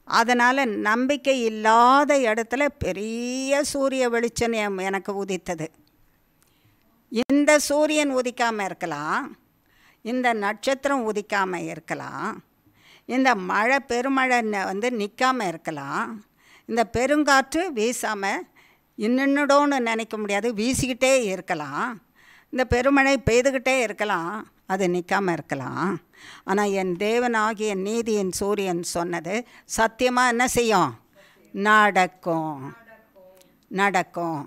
அதனால் நம்பிக்கை இல்லாத இடத்துல பெரிய சூரிய வெளிச்சம் எனக்கு உதித்தது. இந்த சூரியன் உதிக்காமல் இருக்கலாம், இந்த நட்சத்திரம் உதிக்காமல் இருக்கலாம், இந்த மழை பெருமழை வந்து நிற்காமல் இருக்கலாம், இந்த பெருங்காற்று வீசாமல் இன்னொன்னோன்னு நினைக்க முடியாது வீசிக்கிட்டே இருக்கலாம், இந்த பெருமழை பெய்துக்கிட்டே இருக்கலாம், அது நிற்காமல் இருக்கலாம். ஆனால் என் தேவனாகிய நீதியின் சூரியன் சொன்னது சத்தியமாக என்ன செய்யும்? நடக்கும், நடக்கும்.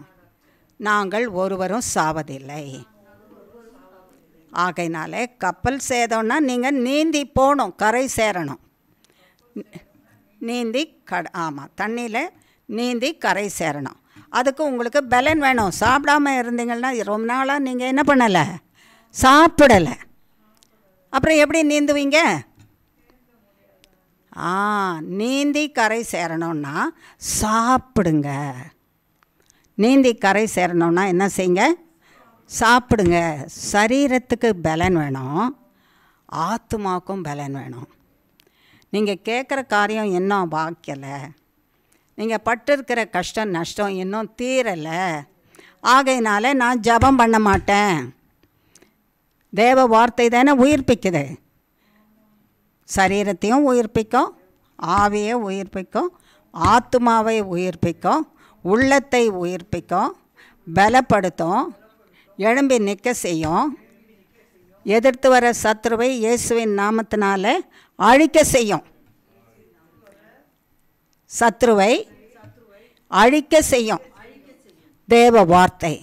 நாங்கள் ஒருவரும் சாவதில்லை. ஆகையினாலே கப்பல் சேதம்னா நீங்கள் நீந்தி போகணும், கரை சேரணும். நீந்தி ஆமாம், தண்ணியில் நீந்தி கரை சேரணும். அதுக்கு உங்களுக்கு பலன் வேணும். சாப்பிடாமல் இருந்தீங்கன்னா ரொம்ப நாளாக நீங்கள் என்ன பண்ணலை? சாப்பிடலை. அப்புறம் எப்படி நீந்துவீங்க? நீந்தி கரை சேரணும்னா சாப்பிடுங்க. நீந்தி கரை சேரணும்னா என்ன செய்யுங்க? சாப்பிடுங்க. சரீரத்துக்கு பலன் வேணும், ஆத்துமாவுக்கும் பலன் வேணும். நீங்கள் கேட்குற காரியம் இன்னும் வாய்க்கலை, நீங்கள் பட்டிருக்கிற கஷ்டம் நஷ்டம் இன்னும் தீரலை, ஆகையினால நான் ஜெபம் பண்ண மாட்டேன். தேவ வார்த்தை தானே உயிர்ப்பிக்குது. சரீரத்தையும் உயிர்ப்பிக்கும், ஆவியை உயிர்ப்பிக்கும், ஆத்துமாவை உயிர்ப்பிக்கும், உள்ளத்தை உயிர்ப்பிக்கும், பலப்படுத்தும், எழும்பி நிற்க செய்யும், எதிர்த்து வர சத்துருவை இயேசுவின் நாமத்தினால அழிக்க செய்யும். சத்துருவை அழிக்க செய்யும் தேவ வார்த்தை.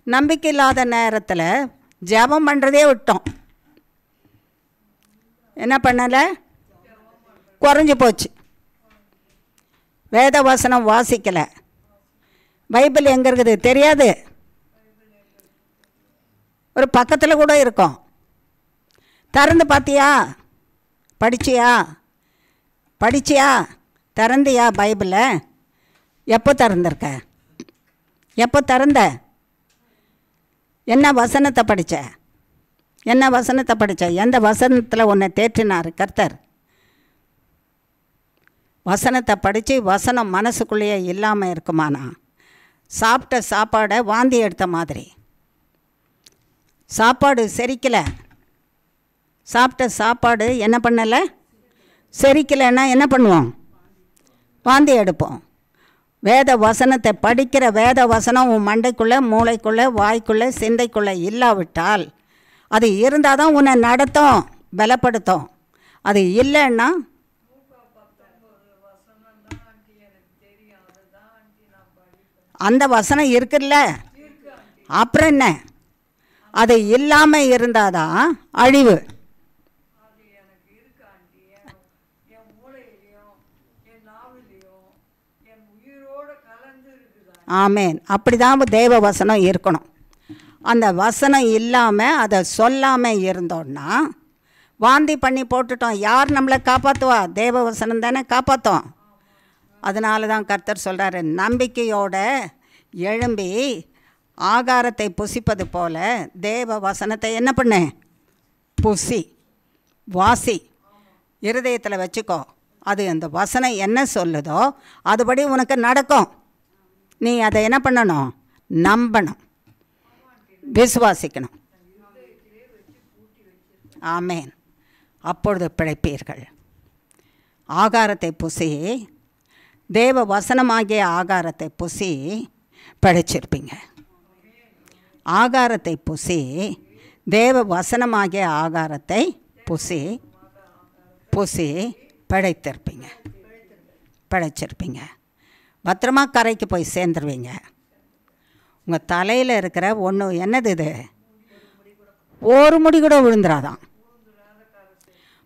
நம்பிக்கை இல்லாத நேரத்தில் ஜெபம் பண்ணுறதே விட்டோம். என்ன பண்ணலை? குறைஞ்சி போச்சு. வேத வசனம் வாசிக்கலை. பைபிள் எங்கே இருக்குது தெரியாது. ஒரு பக்கத்தில் கூட இருக்கும். திறந்து பார்த்தியா? படிச்சியா? திறந்தியா பைபிளை? எப்போ திறந்திருக்க? எப்போ திறந்த? என்ன வசனத்தை படித்த? எந்த வசனத்தில் உன்னை தேற்றினார் கர்த்தர்? வசனத்தை படித்து வசனம் மனசுக்குள்ளேயே இல்லாமல் இருக்குமானா? சாப்பிட்ட சாப்பாடை வாந்தி எடுத்த மாதிரி. சாப்பாடு செரிக்கலை. சாப்பிட்ட சாப்பாடு என்ன பண்ணலை? செரிக்கலைன்னா என்ன பண்ணுவோம்? வாந்தி எடுப்போம். வேத வசனத்தை படிக்கிற வேத வசனம் உன் மண்டைக்குள்ளே, மூளைக்குள்ளே, வாய்க்குள்ளே, சிந்தைக்குள்ளே இல்லாவிட்டால், அது இருந்தால் தான் உன்னை நடத்தும், பலப்படுத்தும். அது இல்லைன்னா அந்த வசனம் இருக்குல்ல, அப்புறம் என்ன? அது இல்லாமல் இருந்தால் தான் அழிவு. ஆமேன். அப்படி தான் தேவ வசனம் இருக்கணும். அந்த வசனம் இல்லாமல் அதை சொல்லாமல் இருந்தோன்னா வாந்தி பண்ணி போட்டுட்டோம். யார் நம்மளை காப்பாற்றுவா? தேவ வசனம் தானே காப்பாற்றும். அதனால தான் கர்த்தர் சொல்கிறாரு, நம்பிக்கையோட எழும்பி ஆகாரத்தை புசிப்பது போல தேவ வசனத்தை என்ன பண்ணு? புசி, வாசி, இருதயத்தில் வச்சுக்கோ. அது அந்த வசனம் என்ன சொல்லுதோ அதுபடி உனக்கு நடக்கும். நீ அதை என்ன பண்ணணும்? நம்பணும், விசுவாசிக்கணும். ஆமேன். அப்பொழுது பிழைப்பீர்கள். ஆகாரத்தை புசி, தேவ வசனமாகிய ஆகாரத்தை புசி, பிழைச்சிருப்பீங்க. ஆகாரத்தை புசி, தேவ வசனமாகிய ஆகாரத்தை புசி பிழைத்திருப்பீங்க, பிழைச்சிருப்பீங்க. பத்திரமா கரைக்கு போய் சேர்ந்துருவீங்க. உங்கள் தலையில் இருக்கிற ஒன்று என்னது? இது ஒரு முடி கூட விழுந்துடாதான்.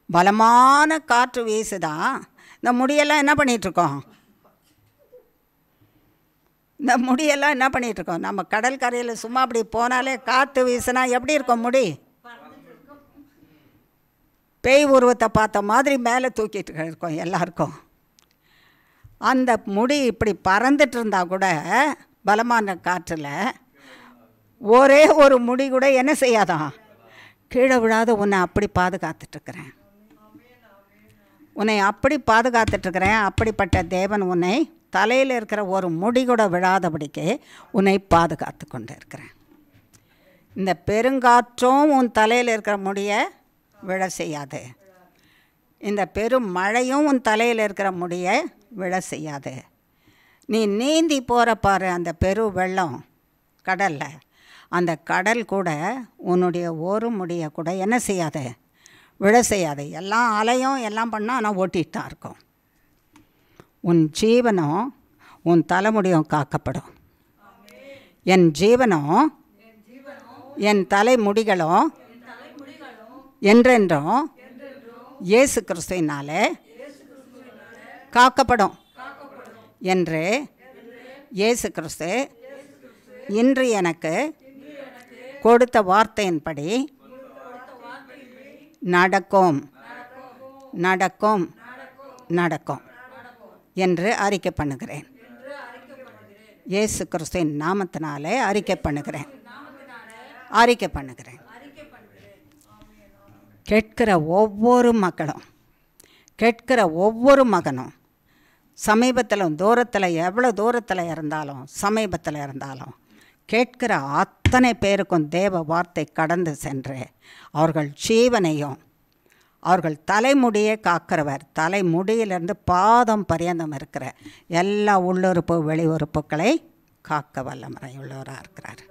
பலமான காற்று வீசுதான். இந்த முடியெல்லாம் என்ன பண்ணிகிட்ருக்கோம்? இந்த முடியெல்லாம் என்ன பண்ணிகிட்ருக்கோம்? நம்ம கடல் கரையில் சும்மா அப்படி போனாலே காற்று வீசுனா எப்படி இருக்கும் முடி? பேய் உருவத்தை பார்த்த மாதிரி மேலே தூக்கிட்டு இருக்கோம் எல்லாருக்கும். அந்த முடி இப்படி பறந்துட்டு இருந்தால் கூட பலமான காற்றில் ஒரே ஒரு முடி கூட என்ன செய்யாதான், கீழே விழாத உன்னை அப்படி பாதுகாத்துட்ருக்கிறேன். உன்னை அப்படி பாதுகாத்துட்ருக்கிறேன். அப்படிப்பட்ட தேவன் உன்னை தலையில் இருக்கிற ஒரு முடி கூட விழாதபடிக்கு உன்னை பாதுகாத்து கொண்டு இருக்கிறேன். இந்த பெருங்காற்றும் உன் தலையில் இருக்கிற முடியை விழ செய்யாது. இந்த பெரும் மழையும் உன் தலையில் இருக்கிற முடியை விழ செய்யாது. நீ நீந்தி போகிற பாரு அந்த பெரு வெள்ளம் கடலில், அந்த கடல் கூட உன்னுடைய ஒரு முடியை கூட என்ன செய்யாது, விழ செய்யாது. எல்லாம் அலையும் எல்லாம் பண்ணால் ஆனால் ஓட்டிகிட்டு தான் இருக்கும். உன் ஜீவனும் உன் தலைமுடியும் காக்கப்படும். என் ஜீவனும் என் தலைமுடிகளும் என்றென்றும் இயேசு கிறிஸ்துவினாலே காக்கப்படும் என்று இயேசு கிறிஸ்து இன்று எனக்கு கொடுத்த வார்த்தையின்படி நடக்கும் நடக்கும் நடக்கும் என்று அறிக்கை பண்ணுகிறேன். இயேசு கிறிஸ்துவின் நாமத்தினாலே அறிக்கை பண்ணுகிறேன். கேட்கிற ஒவ்வொரு மக்களும், கேட்கிற ஒவ்வொரு மகனும், சமீபத்தில் தூரத்தில் எவ்வளோ தூரத்தில் இருந்தாலும் சமீபத்தில் இருந்தாலும் கேட்கிற அத்தனை பேருக்கும் தேவ வார்த்தை கடந்து சென்று அவர்கள் ஜீவனையும் அவர்கள் தலைமுடியை காக்கிறவர், தலைமுடியிலிருந்து பாதம் பரியந்தம் இருக்கிற எல்லா உள்ளுறுப்பு வெளி உறுப்புகளை காக்க வல்லமை உள்ளவராக இருக்கிறார்.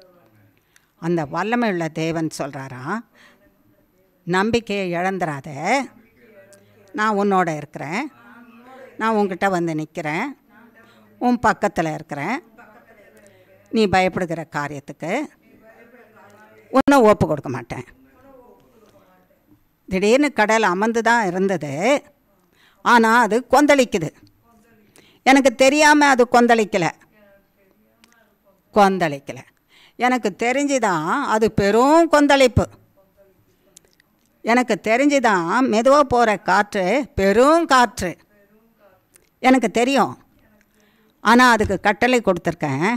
அந்த வல்லமை உள்ள தேவன் சொல்கிறாரா, நம்பிக்கையை இழந்துடாத, நான் உன்னோட இருக்கிறேன், நான் உங்ககிட்ட வந்து நிற்கிறேன், உன் பக்கத்தில் இருக்கிறேன், நீ பயப்படுகிற காரியத்துக்கு உன்னை ஒப்பு கொடுக்க மாட்டேன். திடீர்னு கடல் அமர்ந்து தான் இருந்தது, ஆனால் அது கொந்தளிக்குது. எனக்கு தெரியாமல் அது கொந்தளிக்கலை. எனக்கு தெரிஞ்சுதான் அது பெரும் கொந்தளிப்பு. எனக்கு தெரிஞ்சுதான் மெதுவாக போகிற காற்று பெரும் காற்று எனக்கு தெரியும். ஆனால் அதுக்கு கட்டளை கொடுத்துருக்கேன்,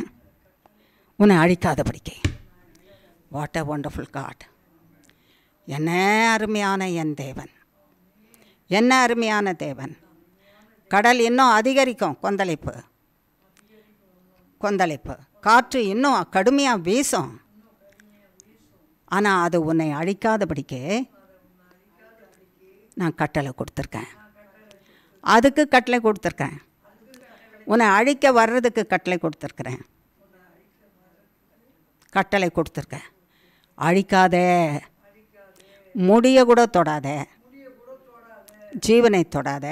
உன்னை அழிக்காதபடிக்கு. What a wonderful God! என்ன அருமையான என் தேவன், என்ன அருமையான தேவன். கடல் இன்னும் அதிகரிக்கும் கொந்தளிப்பு, காற்று இன்னும் கடுமையாக வீசும். ஆனால் அது உன்னை அழிக்காதபடிக்கு நான் கட்டளை கொடுத்துருக்கேன். அதுக்கு கட்டளை கொடுத்துருக்கேன். உன்னை அழிக்க வர்றதுக்கு கட்டளை கொடுத்துருக்குறேன். கட்டளை கொடுத்துருக்கேன். அழிக்காதே, முடிய கூட தொடாத, ஜீவனை தொடாத,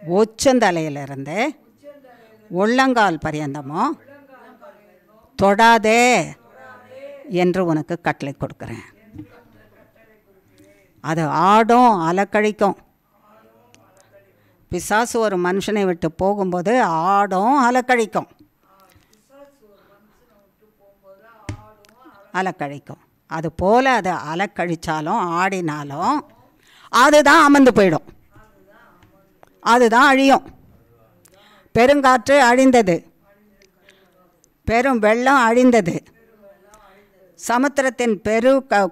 உச்சந்தலையிலிருந்து உள்ளங்கால் பரியந்தமோ தொடாதே என்று உனக்கு கட்டளை கொடுக்குறேன். அது ஆடும் அலக்கழிக்கும். பிசாசு ஒரு மனுஷனை விட்டு போகும்போது ஆடும் அலக்கழிக்கும், அலக்கழிக்கும். அது போல் அது அலக்கழித்தாலும் ஆடினாலும் அதுதான் அமர்ந்து போயிடும், அதுதான் அழியும். பெருங்காற்று அழிந்தது, பெரும் வெள்ளம் அழிந்தது, சமுத்திரத்தின்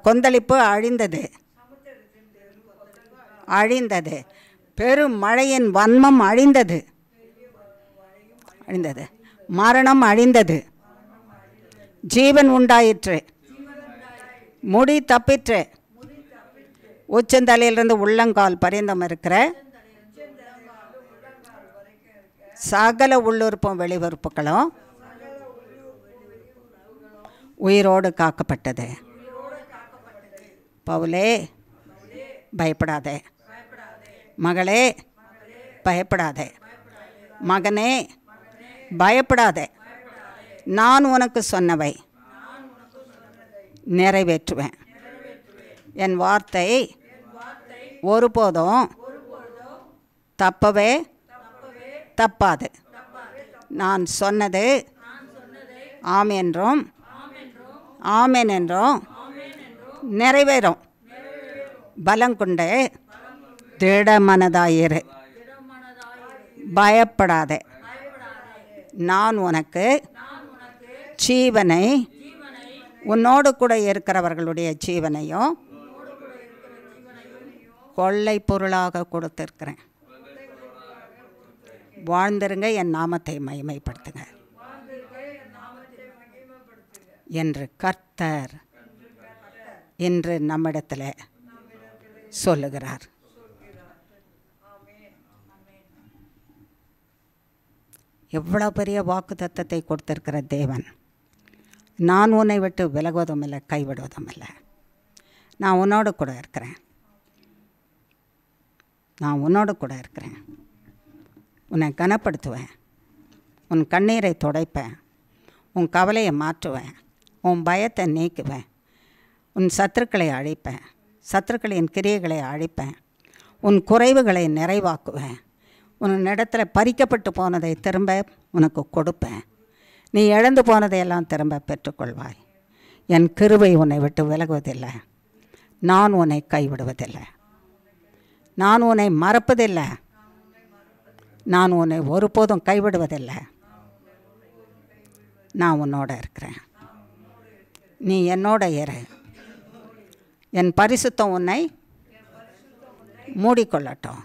கொந்தளிப்பு அழிந்தது. பெரும் மழையின் வன்மம் அழிந்தது. மரணம் அழிந்தது. ஜீவன் உண்டாயிற்று. முடி தப்பிற்று. உச்சந்தலையிலிருந்து உள்ளங்கால் பரியந்தம் இருக்கிற சகல உள்ளுறுப்பும் வெளியுறுப்புகளும் உயிரோடு காக்கப்பட்டது. பவுலே, பயப்படாதே. மகளே, பயப்படாதே. மகனே, பயப்படாதே. நான் உனக்கு சொன்னவை நிறைவேற்றுவேன். என் வார்த்தை ஒருபோதும் தப்பவே தப்பாது. நான் சொன்னது ஆம் என்றும் ஆமென் என்றும் நிறைவேறும். பலங்கொண்டு திடமனதாயிரு. பயப்படாதே. நான் உனக்கு ஜீவனை, உன்னோடு கூட இருக்கிறவர்களுடைய ஜீவனையும் கொள்ளை பொருளாக கொடுத்திருக்கிறேன். வாழ்ந்திருங்க, என் நாமத்தை மகிமைப்படுத்துங்க என்று கர்த்தர் இன்று நம்மிடத்தில் சொல்லுகிறார். எவ்வளோ பெரிய வாக்குத்தத்தத்தை கொடுத்திருக்கிற தேவன். நான் உன்னை விட்டு விலகுவதும் இல்லை, கைவிடுவதும் இல்லை. நான் உன்னோடு கூட இருக்கிறேன். நான் உன்னோடு கூட இருக்கிறேன். உன்னை கனப்படுத்துவேன். உன் கண்ணீரை துடைப்பேன். உன் கவலையை மாற்றுவேன். உன் பயத்தை நீக்குவேன். உன் சத்துருக்களை அழிப்பேன். சத்துருக்களின் கிரியைகளை அழிப்பேன். உன் குறைவுகளை நிறைவாக்குவேன். உன்னிடத்தில் பறிக்கப்பட்டு போனதை திரும்ப உனக்கு கொடுப்பேன். நீ இழந்து போனதையெல்லாம் திரும்ப பெற்றுக்கொள்வாய். என் கிருபை உன்னை விட்டு விலகுவதில்லை. நான் உன்னை கைவிடுவதில்லை. நான் உன்னை மறப்பதில்லை. நான் உன்னை ஒருபோதும் கைவிடுவதில்லை. நான் உன்னோட இருக்கிறேன். நீ என்னோட இரு. என் பரிசுத்தம் உன்னை மூடிக்கொள்ளட்டும்.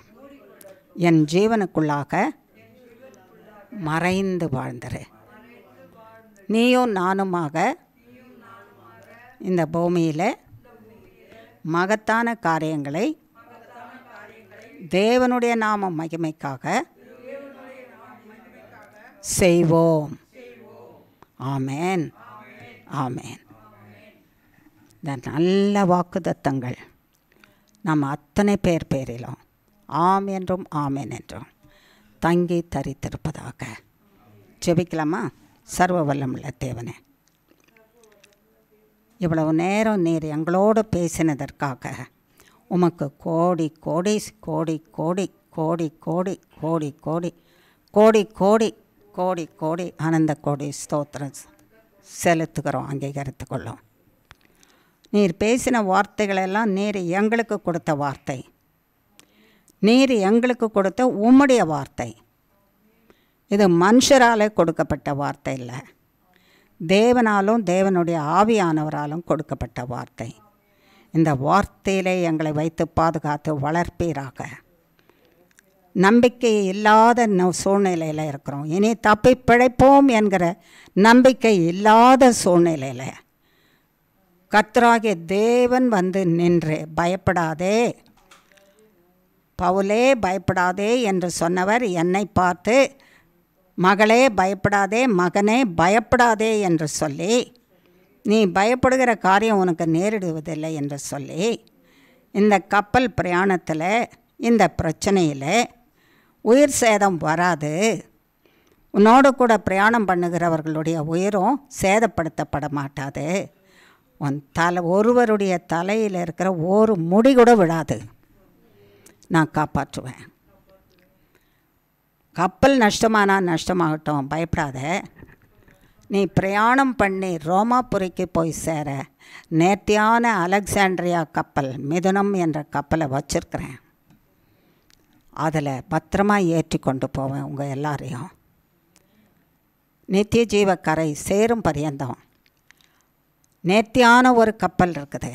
என் ஜீவனுக்குள்ளாக மறைந்து வாழ்ந்துரு. நீயும் நானுமாக இந்த பூமியில் மகத்தான காரியங்களை தேவனுடைய நாம மகிமைக்காக செய்வோம். ஆமேன், ஆமேன். இந்த நல்ல வாக்குத்தத்தங்கள் நம்ம அத்தனை பேரிலும் ஆம் என்றும் ஆமேன் என்றும் தங்கி தரித்திருப்பதாக. ஜெபிக்கலாமா? சர்வ வல்லமுள்ள தேவனே, இவ்வளவு நேரம் நீர் எங்களோடு பேசினதற்காக உமக்கு கோடி கோடி கோடி கோடி கோடி கோடி கோடி கோடி கோடி கோடி கோடி கோடி ஆனந்த கோடி ஸ்தோத்திரம் செலுத்துகிறோம், அங்கீகரித்து கொள்ளும். நீர் பேசின வார்த்தைகளெல்லாம் நீர் எங்களுக்கு கொடுத்த வார்த்தை. நீர் எங்களுக்கு கொடுத்த உம்முடைய வார்த்தை. இது மனுஷரால் கொடுக்கப்பட்ட வார்த்தை இல்லை, தேவனாலும் தேவனுடைய ஆவியானவராலும் கொடுக்கப்பட்ட வார்த்தை. இந்த வார்த்தையிலே எங்களை வைத்து பாதுகாத்து வளர்ப்பீராக. நம்பிக்கை இல்லாத சூழ்நிலையில் இருக்கிறோம். இனி தப்பி பிழைப்போம் என்கிற நம்பிக்கை இல்லாத சூழ்நிலையில் கர்த்தராகிய தேவன் வந்து நின்று பயப்படாதே, பவுலே பயப்படாதே என்று சொன்னவர் என்னை பார்த்து மகளே பயப்படாதே, மகனே பயப்படாதே என்று சொல்லி, நீ பயப்படுகிற காரியம் உனக்கு நேரிடுவதில்லை என்று சொல்லி, இந்த கப்பல் பிரயாணத்தில் இந்த பிரச்சனையில் உயிர் சேதம் வராது, உன்னோடு கூட பிரயாணம் பண்ணுகிறவர்களுடைய உயிரும் சேதப்படுத்தப்பட மாட்டாது, உன் ஒருவருடைய தலையில் இருக்கிற ஒரு முடி கூட விடாது, நான் காப்பாற்றுவேன். கப்பல் நஷ்டமானால் நஷ்டமாகட்டும், பயப்படாத. நீ பிரயாணம் பண்ணி ரோமாபுரிக்கு போய் சேர நேர்த்தியான அலெக்சாண்ட்ரியா கப்பல், மிதுனம் என்ற கப்பலை வச்சுருக்கிறேன். அதில் பத்திரமாக ஏற்றி கொண்டு போவேன் உங்கள் எல்லாரையும். நித்திய ஜீவ கரை சேரும் பரியந்தம் நேர்த்தியான ஒரு கப்பல் இருக்குது.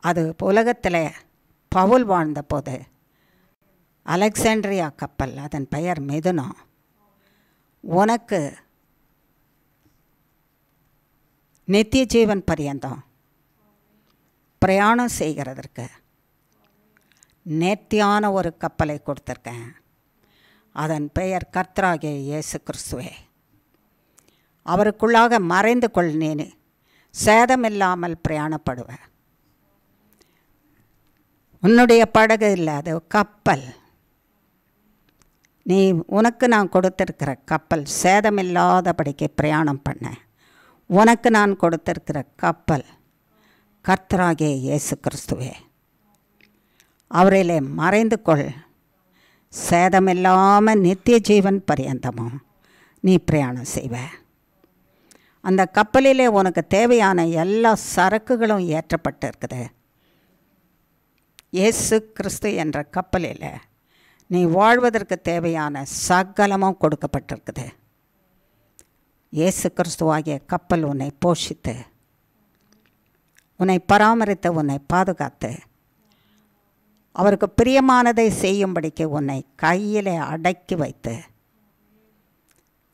அது உலகத்தில் பவுல் வாழ்ந்த போது அலெக்சாண்ட்ரியா கப்பல், அதன் பெயர் மிதுனம், உனக்கு நித்திய ஜீவன் பரியந்தம் பிரயாணம் செய்கிறதற்கு நேர்த்தியான ஒரு கப்பலை கொடுத்துருக்கேன். அதன் பெயர் கர்த்தராகிய இயேசு கிறிஸ்துவே. அவருக்குள்ளாக மறைந்து கொள், நீ சேதமில்லாமல் பிரயாணப்படுவ. உன்னுடைய படகு இல்லை, அது கப்பல். நீ உனக்கு நான் கொடுத்திருக்கிற கப்பல் சேதமில்லாதபடிக்கு பிரயாணம் பண்ண. உனக்கு நான் கொடுத்திருக்கிற கப்பல் கர்த்தராகிய இயேசு கிறிஸ்துவே. அவரிலே மறைந்து கொள், சேதமில்லாமல் நித்திய ஜீவன் பரியந்தமும் நீ பிரயாணம் செய்வ. அந்த கப்பலிலே உனக்கு தேவையான எல்லா சரக்குகளும் ஏற்றப்பட்டு இருக்குது. இயேசு கிறிஸ்து என்ற கப்பலில் நீ வாழ்வதற்கு தேவையான சகலமும் கொடுக்கப்பட்டிருக்குது. இயேசு கிறிஸ்துவாகிய கப்பல் உன்னை போஷித்து, உன்னை பராமரித்து, உன்னை பாதுகாத்து, அவருக்கு பிரியமானதை செய்யும்படிக்கு உன்னை கையிலே அடக்கி வைத்து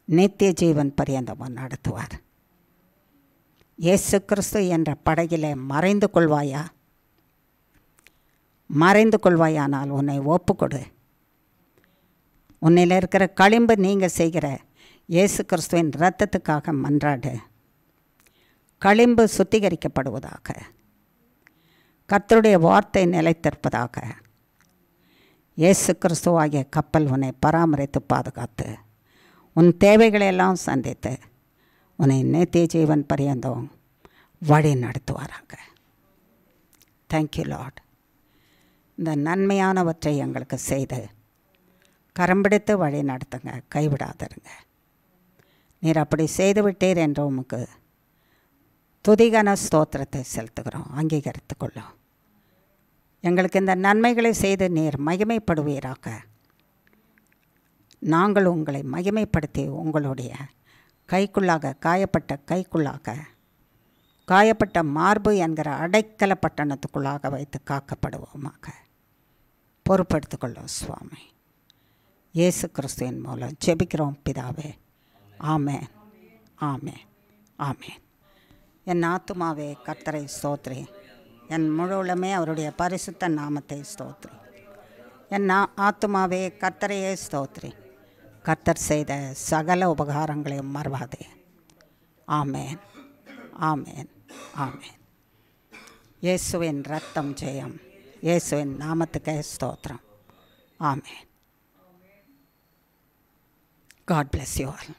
நித்திய ஜீவன் பரியந்தம் நடத்துவார். இயேசு கிறிஸ்து என்ற படகிலே மறைந்து கொள்வாயா? மறைந்து கொள்வாயானால் உன்னை ஒப்புக்கொடு. உன்னில் இருக்கிற களிம்பு நீங்கள் செய்கிற இயேசு கிறிஸ்துவின் இரத்தத்துக்காக மன்றாடு. களிம்பு சுத்திகரிக்கப்படுவதாக, கர்த்தருடைய வார்த்தை நிலைத்திருப்பதாக. இயேசு கிறிஸ்துவாகிய கப்பல் உன்னை பராமரித்து பாதுகாத்து உன் தேவைகளையெல்லாம் சந்தித்து உன்னை நித்திய ஜீவன் பரியந்தம் வழி நடத்துவாராக. Thank you Lord. இந்த நன்மையானவற்றை எங்களுக்கு செய்து கரம்பிடித்து வழி நடத்துங்க, கைவிடாதருங்க. நீர் அப்படி செய்துவிட்டீர் என்று உமக்கு துதிகன ஸ்தோத்திரத்தை செலுத்துகிறோம். அங்கீகரித்து கொள்ளும். எங்களுக்கு இந்த நன்மைகளை செய்து நீர் மகிமைப்படுவீராக. நாங்கள் உங்களை மகிமைப்படுத்தி உங்களுடைய கைக்குள்ளாக, காயப்பட்ட கைக்குள்ளாக, காயப்பட்ட மார்பு என்கிற அடைக்கல பட்டணத்துக்குள்ளாக வைத்து காக்கப்படுவோமாக. பொறுப்படுத்திக் கொள்ளும் சுவாமி. இயேசு கிறிஸ்துவின் மூலம் ஜெபிக்கிறோம் பிதாவே. ஆமென், ஆமென், ஆமென். என் ஆத்துமாவே கர்த்தரை ஸ்தோத்திரி, என் முழு உள்ளமே அவருடைய பரிசுத்த நாமத்தை ஸ்தோத்திரி. என் ஆத்துமாவே கர்த்தரையே ஸ்தோத்திரி, கர்த்தர் செய்த சகல உபகாரங்களையும் மறவாதே. ஆமென், ஆமென், ஆமென். இயேசுவின் ரத்தம் ஜெயம். இயேசுவின் நாமத்துக்கே ஸ்தோத்திரம். ஆமென். God bless you all.